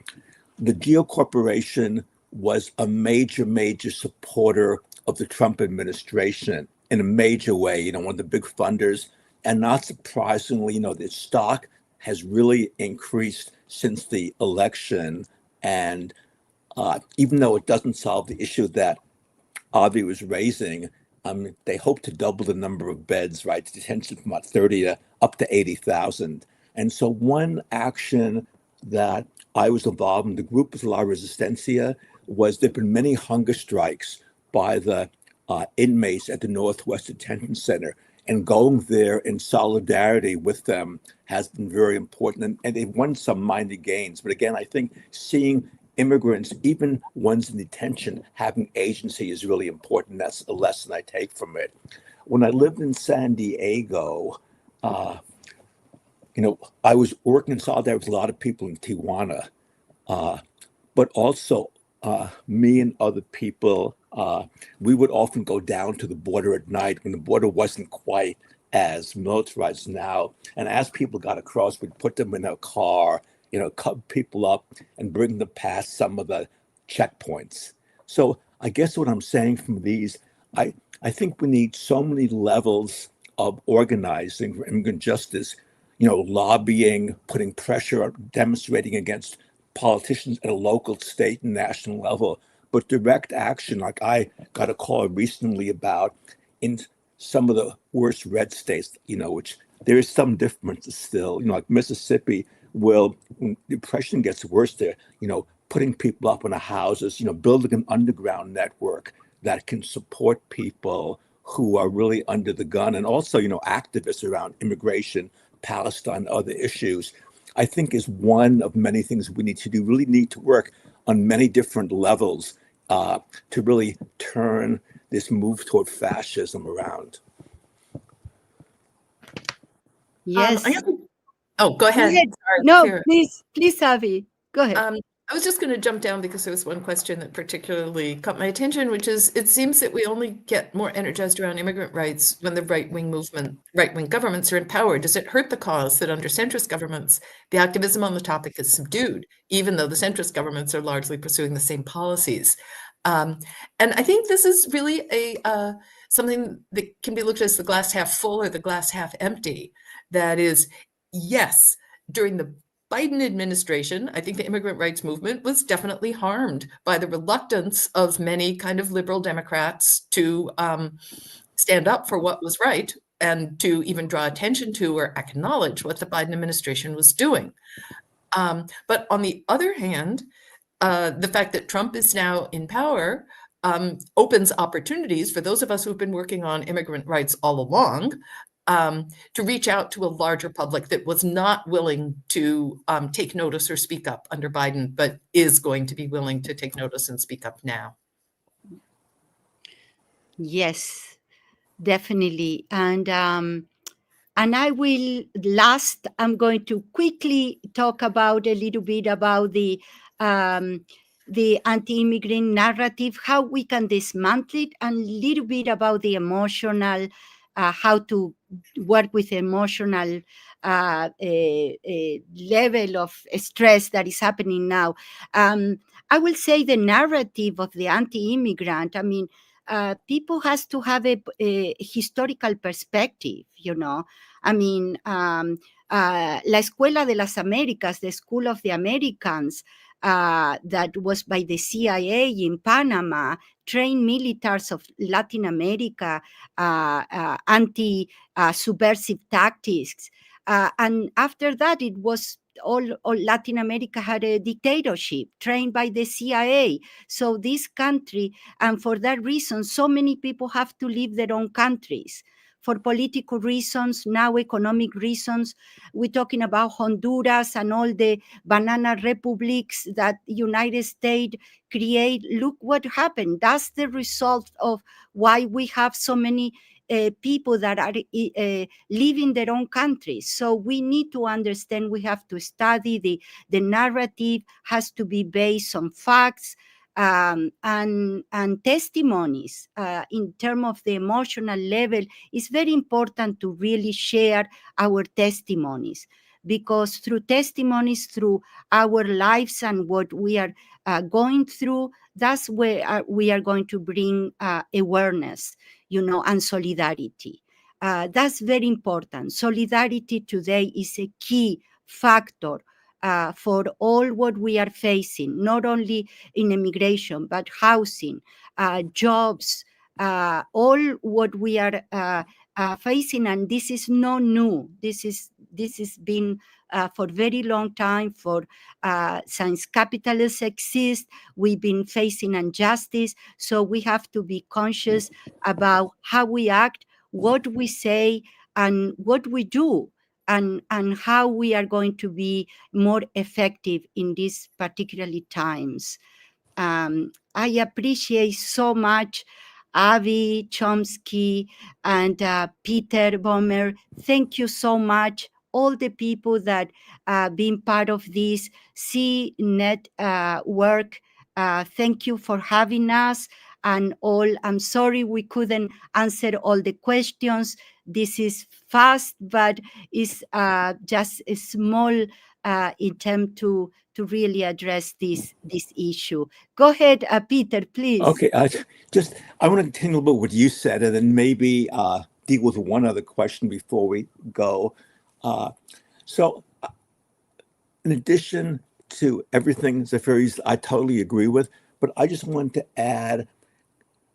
the Geo Corporation was a major supporter of the Trump administration in a major way, one of the big funders. And not surprisingly, the stock has really increased since the election. And even though it doesn't solve the issue that Avi was raising, they hope to double the number of beds, right? Detention from about 30 to up to 80,000. And so one action that I was involved in, the group with La Resistencia, was there've been many hunger strikes by the inmates at the Northwest Detention Center. And going there in solidarity with them has been very important. And they've won some minor gains. But again, I think seeing immigrants, even ones in detention, having agency is really important. That's a lesson I take from it. When I lived in San Diego, I was working in solidarity with a lot of people in Tijuana, but also me and other people, we would often go down to the border at night when the border wasn't quite as militarized now. And as people got across, we'd put them in a car, cut people up and bring them past some of the checkpoints. So I guess what I'm saying from these, I think we need so many levels of organizing for immigrant justice, lobbying, putting pressure, demonstrating against politicians at a local, state, and national level. But direct action, like I got a call recently about in some of the worst red states, which there is some differences still, like Mississippi, when depression gets worse there, putting people up in the houses, building an underground network that can support people who are really under the gun, and also, activists around immigration, Palestine, other issues, I think is one of many things we need to do. Really need to work on many different levels to really turn this move toward fascism around. Yes. Go ahead. Sorry, no, Sarah. Please, Avi, go ahead. I was just going to jump down because there was one question that particularly caught my attention, which is, it seems that we only get more energized around immigrant rights when the right-wing governments are in power. Does it hurt the cause that under centrist governments, the activism on the topic is subdued, even though the centrist governments are largely pursuing the same policies? And I think this is really something that can be looked at as the glass half full or the glass half empty. That is, yes, during the Biden administration, I think the immigrant rights movement was definitely harmed by the reluctance of many kind of liberal Democrats to stand up for what was right and to even draw attention to or acknowledge what the Biden administration was doing. But on the other hand, the fact that Trump is now in power opens opportunities for those of us who've been working on immigrant rights all along to reach out to a larger public that was not willing to take notice or speak up under Biden, but is going to be willing to take notice and speak up now. Yes, definitely. And I will last, I'm going to quickly talk about a little bit about the anti-immigrant narrative, how we can dismantle it, and a little bit about the emotional, how to work with emotional level of stress that is happening now. I will say the narrative of the anti-immigrant, I mean, people has to have a historical perspective, you know. I mean, La Escuela de las Américas, the School of the Americans, that was by the CIA in Panama, trained militaries of Latin America, anti-subversive tactics. And after that, it was all Latin America had a dictatorship trained by the CIA. So this country, and for that reason, so many people have to leave their own countries for political reasons, now economic reasons. We're talking about Honduras and all the banana republics that United States create. Look what happened. That's the result of why we have so many people that are leaving their own countries. So we need to understand, we have to study, the narrative has to be based on facts, and testimonies. In terms of the emotional level, it's very important to really share our testimonies, because through testimonies, through our lives and what we are going through, that's where we are going to bring awareness, you know, and solidarity. That's very important. Solidarity today is a key factor for all what we are facing, not only in immigration, but housing, jobs, all what we are facing. And this is not new. This has been for very long time. Since capitalism exists, we've been facing injustice. So we have to be conscious about how we act, what we say, and what we do, and how we are going to be more effective in these particularly times. I appreciate so much Avi Chomsky and Peter Bohmer. Thank you so much. All the people that been part of this CNET work. Thank you for having us. And all, I'm sorry we couldn't answer all the questions. This is fast, but it's just a small attempt to really address this issue. Go ahead, Peter, please. Okay, I want to continue a little bit what you said, and then maybe deal with one other question before we go. So, in addition to everything Zafiro, I totally agree with, but I just wanted to add,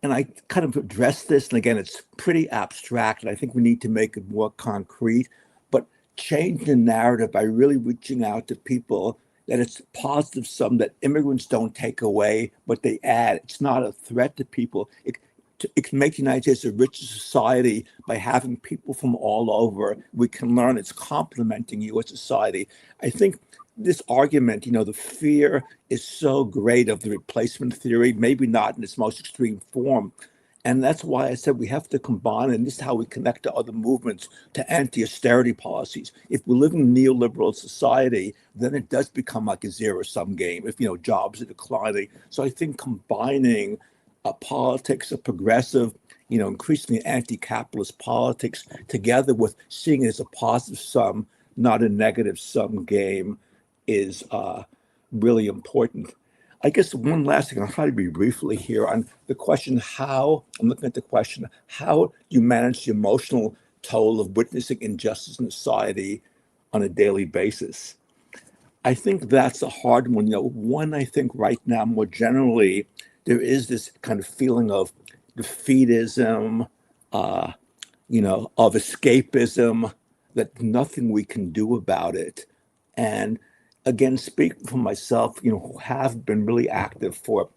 and I kind of address this, and again, it's pretty abstract, and I think we need to make it more concrete, but change the narrative by really reaching out to people that it's positive sum that immigrants don't take away, but they add. It's not a threat to people. It can make the United States a richer society by having people from all over. We can learn it's complementing U.S. society. I think this argument, you know, the fear is so great of the replacement theory, maybe not in its most extreme form. And that's why I said we have to combine, and this is how we connect to other movements, to anti-austerity policies. If we live in a neoliberal society, then it does become like a zero-sum game if, you know, jobs are declining. So I think combining politics of progressive, you know, increasingly anti-capitalist politics together with seeing it as a positive sum, not a negative sum game, is really important. I guess one last thing, I'll try to be briefly here on the question how, I'm looking at the question, how you manage the emotional toll of witnessing injustice in society on a daily basis. I think that's a hard one. You know, one, I think right now, more generally, there is this kind of feeling of defeatism, you know, of escapism, that nothing we can do about it. And again, speaking for myself, you know, who have been really active for,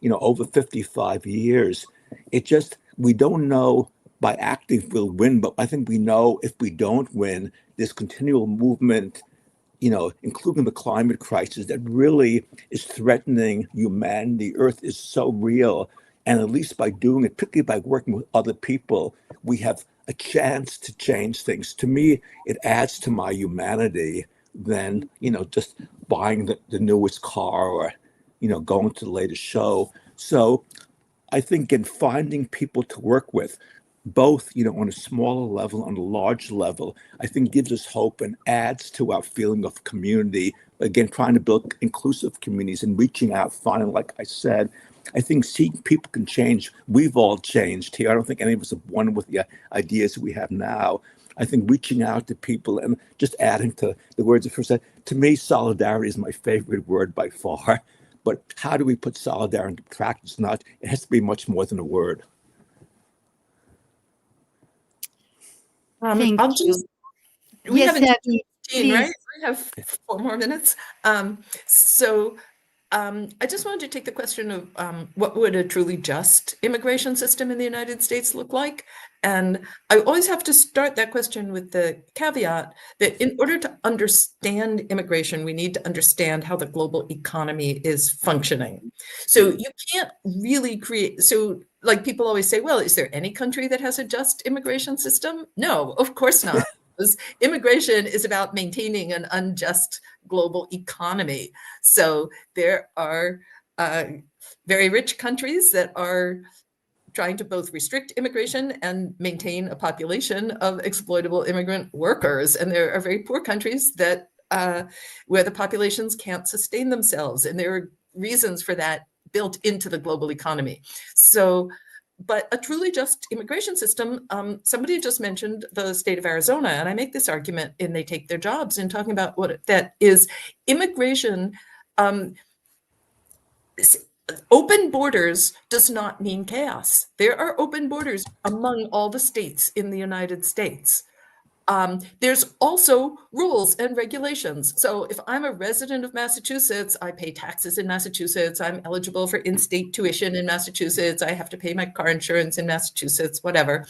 you know, over 55 years, it just, we don't know by acting if we'll win, but I think we know if we don't win, this continual movement, you know, including the climate crisis that really is threatening humanity. Earth is so real. And at least by doing it, particularly by working with other people, we have a chance to change things. To me, it adds to my humanity than, just buying the newest car or, going to the latest show. So I think in finding people to work with, both, on a smaller level, on a large level, I think gives us hope and adds to our feeling of community. Again, trying to build inclusive communities and reaching out, finding, like I said, I think seeing people can change. We've all changed here. I don't think any of us have won with the ideas we have now. I think reaching out to people and just adding to the words of first said, to me, solidarity is my favorite word by far. But how do we put solidarity into practice? It has to be much more than a word. Thank I'll you. just, we Yes, haven't Abby, 15, right? please. We have 4 more minutes. I just wanted to take the question of what would a truly just immigration system in the United States look like? And I always have to start that question with the caveat that in order to understand immigration, we need to understand how the global economy is functioning. So you can't really create, so like people always say, well, is there any country that has a just immigration system? No, of course not. Because immigration is about maintaining an unjust global economy. So there are very rich countries that are trying to both restrict immigration and maintain a population of exploitable immigrant workers. And there are very poor countries that where the populations can't sustain themselves. And there are reasons for that built into the global economy. So, but a truly just immigration system, somebody just mentioned the state of Arizona, and I make this argument in They Take Their Jobs in talking about what that is. Immigration, open borders does not mean chaos. There are open borders among all the states in the United States. There's also rules and regulations. So if I'm a resident of Massachusetts, I pay taxes in Massachusetts, I'm eligible for in-state tuition in Massachusetts, I have to pay my car insurance in Massachusetts, whatever.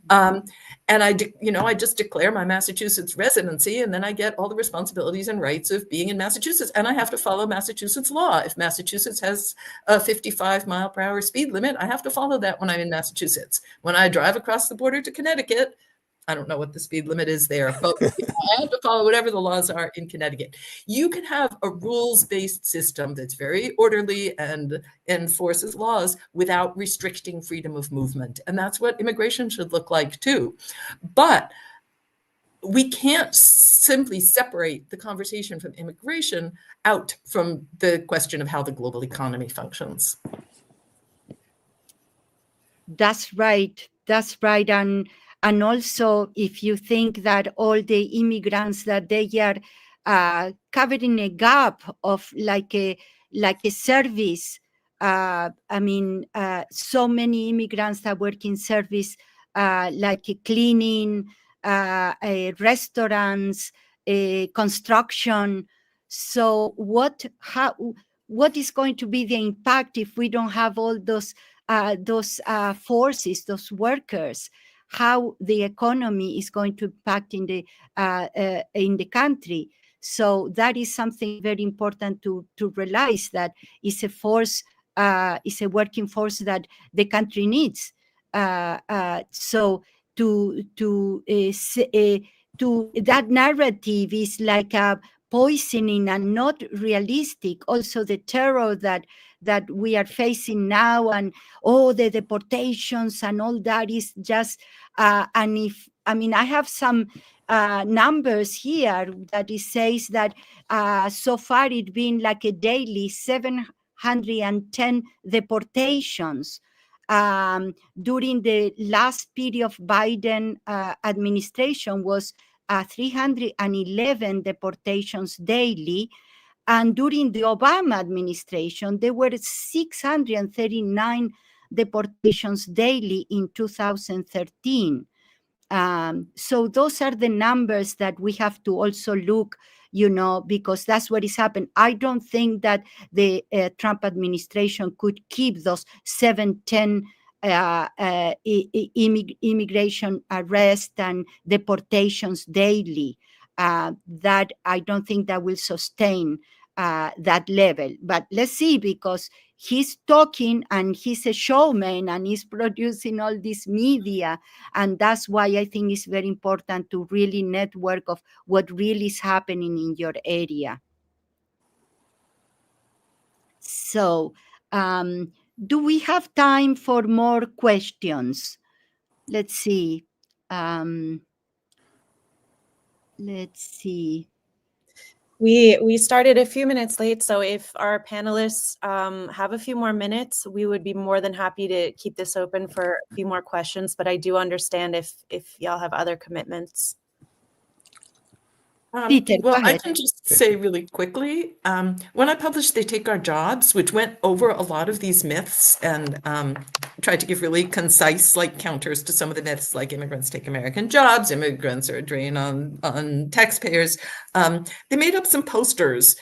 And I just declare my Massachusetts residency, and then I get all the responsibilities and rights of being in Massachusetts, and I have to follow Massachusetts law. If Massachusetts has a 55-mile-per-hour speed limit, I have to follow that when I'm in Massachusetts. When I drive across the border to Connecticut, I don't know what the speed limit is there, but I have to follow whatever the laws are in Connecticut. You can have a rules-based system that's very orderly and enforces laws without restricting freedom of movement. And that's what immigration should look like too. But we can't simply separate the conversation from immigration out from the question of how the global economy functions. That's right. That's right. And also, if you think that all the immigrants that they are covering a gap of like a service. So many immigrants that work in service, like cleaning, restaurants, construction. So what is going to be the impact if we don't have all those forces, those workers? How the economy is going to impact in the country? So that is something very important to realize, that is a force, is a working force that the country needs. So that narrative is like a poisoning and not realistic. Also, the terror that we are facing now, and the deportations and all that is just I have some numbers here that it says that so far it's been like a daily 710 deportations. During the last period of Biden administration was 311 deportations daily. And during the Obama administration, there were 639 deportations daily in 2013. So those are the numbers that we have to also look, because that's what is happening. I don't think that the Trump administration could keep those 710 immigration arrests and deportations daily. That I don't think that will sustain that level. But let's see, because he's talking and he's a showman and he's producing all this media, and that's why I think it's very important to really network of what really is happening in your area. So do we have time for more questions? Let's see. Let's see. We started a few minutes late, so if our panelists have a few more minutes, we would be more than happy to keep this open for a few more questions, but I do understand if y'all have other commitments. Peter, go Well, I ahead. can just say really quickly, when I published They Take Our Jobs, which went over a lot of these myths and tried to give really concise like counters to some of the myths, like immigrants take American jobs, immigrants are a drain on taxpayers, they made up some posters.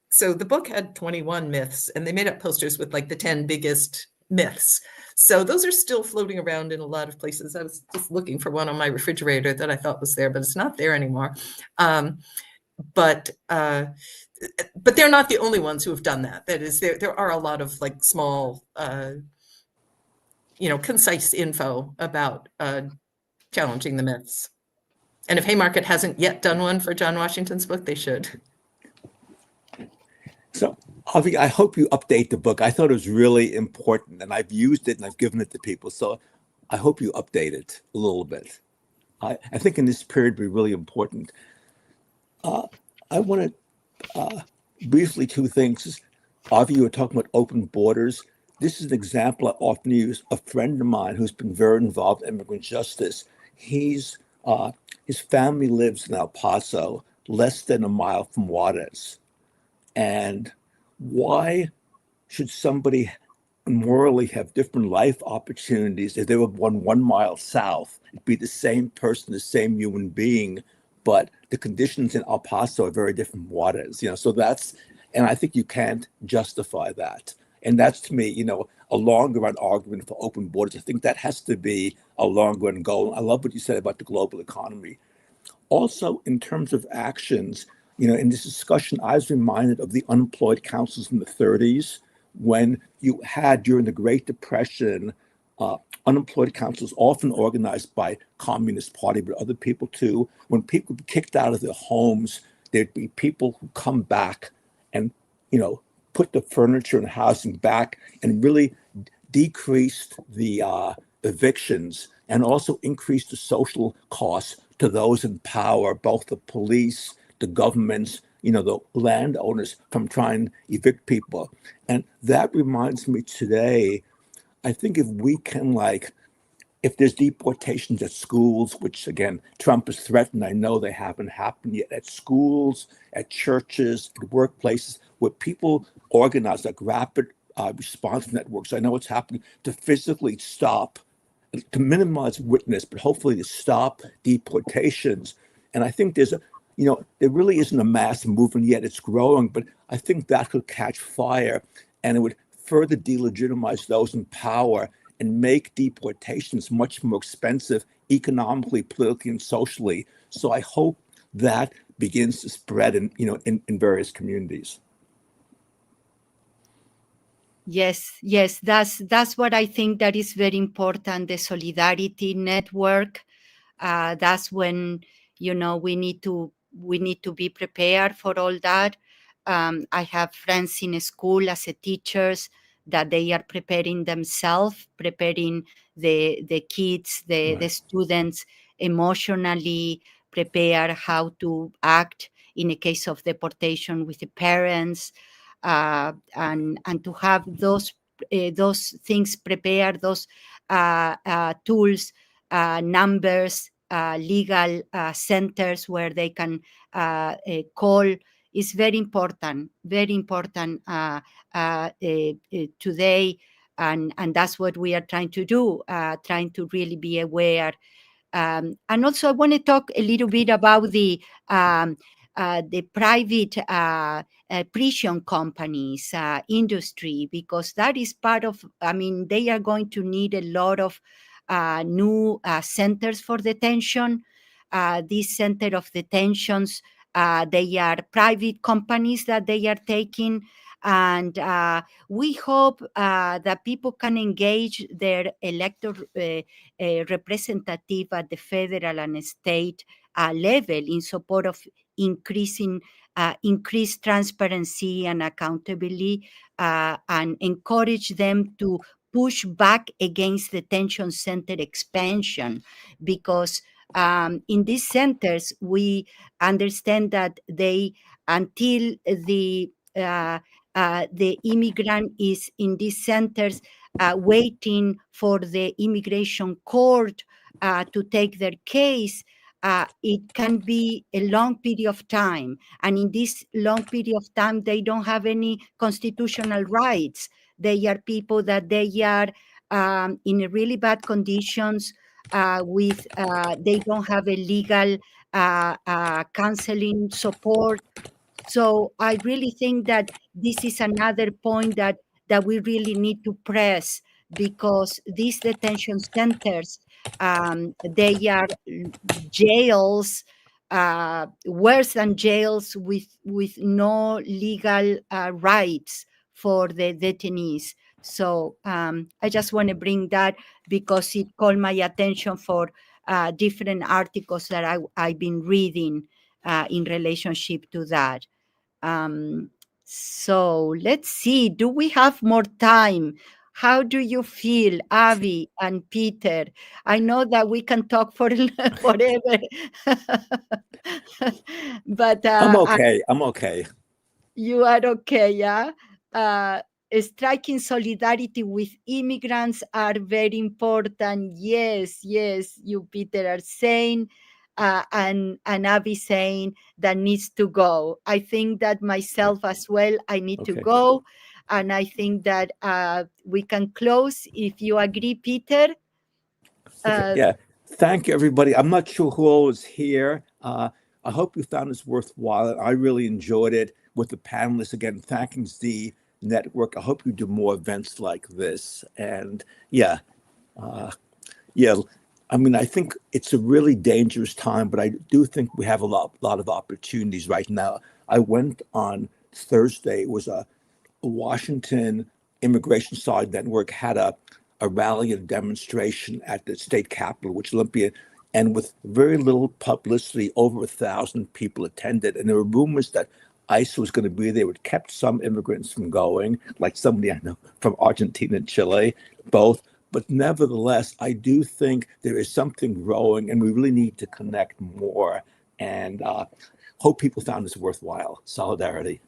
So the book had 21 myths, and they made up posters with like the 10 biggest myths. So those are still floating around in a lot of places. I was just looking for one on my refrigerator that I thought was there, but it's not there anymore. But they're not the only ones who have done that. That is, there are a lot of like small, concise info about challenging the myths. And if Haymarket hasn't yet done one for John Washington's book, they should. So, Avi, I hope you update the book. I thought it was really important, and I've used it and I've given it to people. So I hope you update it a little bit. I think in this period, it'd be really important. I want to briefly, two things. Avi, you were talking about open borders. This is an example I often use. A friend of mine who's been very involved in immigrant justice, his family lives in El Paso, less than a mile from Juarez. And why should somebody morally have different life opportunities if they were born 1 mile south? It'd be the same person, the same human being, but the conditions in El Paso are very different from Juarez. So that's, and I think you can't justify that. And that's, to me, a longer run argument for open borders. I think that has to be a longer run goal. I love what you said about the global economy. Also, in terms of actions, in this discussion, I was reminded of the unemployed councils in the 30s, when you had, during the Great Depression, unemployed councils often organized by Communist Party, but other people too. When people were kicked out of their homes, there'd be people who come back and, put the furniture and housing back and really decreased the evictions and also increased the social costs to those in power, both the police, the governments, the landowners, from trying to evict people. And that reminds me today, I think if we can, if there's deportations at schools, which again, Trump has threatened, I know they haven't happened yet, at schools, at churches, at workplaces, where people organize like rapid response networks. I know it's happening to physically stop, to minimize witness, but hopefully to stop deportations. And I think there's there really isn't a mass movement yet. It's growing, but I think that could catch fire, and it would further delegitimize those in power and make deportations much more expensive economically, politically, and socially. So I hope that begins to spread in various communities. Yes, that's what I think that is very important, the solidarity network. That's when, we need to be prepared for all that. I have friends in school as a teachers that they are preparing themselves, preparing the kids, the students emotionally, prepare how to act in a case of deportation with the parents, and to have those things prepared, those tools, numbers, legal centers where they can call, is very important today, and that's what we are trying to do, trying to really be aware. And also I want to talk a little bit about the private prison companies industry, because that is part of, they are going to need a lot of new centers for detention. This center of detentions They are private companies that they are taking. And we hope that people can engage their elected representative at the federal and state level in support of increased transparency and accountability, and encourage them to push back against detention center expansion, because in these centers we understand that until the immigrant is in these centers waiting for the immigration court to take their case, it can be a long period of time. And in this long period of time, they don't have any constitutional rights. They are people that they are in really bad conditions they don't have a legal counseling support. So I really think that this is another point that we really need to press, because these detention centers, they are jails, worse than jails, with no legal rights for the detainees. So I just want to bring that because it called my attention for different articles that I've been reading in relationship to that. So let's see, do we have more time? How do you feel, Avi and Peter? I know that we can talk for forever, but I'm okay. I'm okay. You are okay, yeah? Striking solidarity with immigrants are very important. Yes, you, Peter, are saying, and Avi saying that needs to go. I think that myself as well, I need to go. And I think that we can close if you agree, Peter. Yeah. Thank you, everybody. I'm not sure who all was here. I hope you found this worthwhile. I really enjoyed it with the panelists. Again, thanking the network. I hope you do more events like this. And I mean, I think it's a really dangerous time, but I do think we have a lot of opportunities right now. I went on Thursday. It was a Washington Immigration Solid Network had a rally and demonstration at the state capitol, which Olympia, and with very little publicity, over 1,000 people attended. And there were rumors that ICE was going to be there. It kept some immigrants from going, like somebody I know from Argentina and Chile, both. But nevertheless, I do think there is something growing, and we really need to connect more. And hope people found this worthwhile. Solidarity.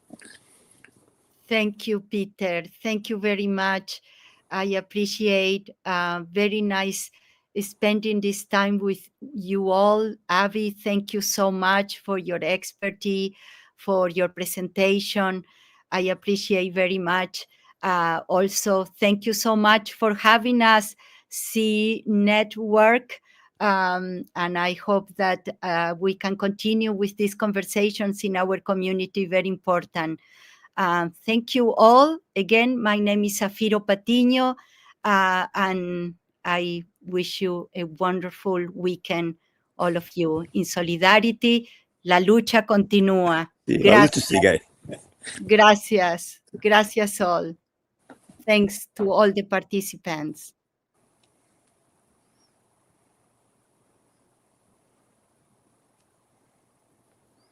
Thank you, Peter. Thank you very much. I appreciate very nice spending this time with you all. Avi, thank you so much for your expertise, for your presentation. I appreciate very much. Also, thank you so much for having us see Network. And I hope that we can continue with these conversations in our community, very important. Thank you all. Again, my name is Zafiro Patiño, and I wish you a wonderful weekend, all of you. In solidarity, la lucha continúa. Gracias. Gracias. Gracias all. Thanks to all the participants.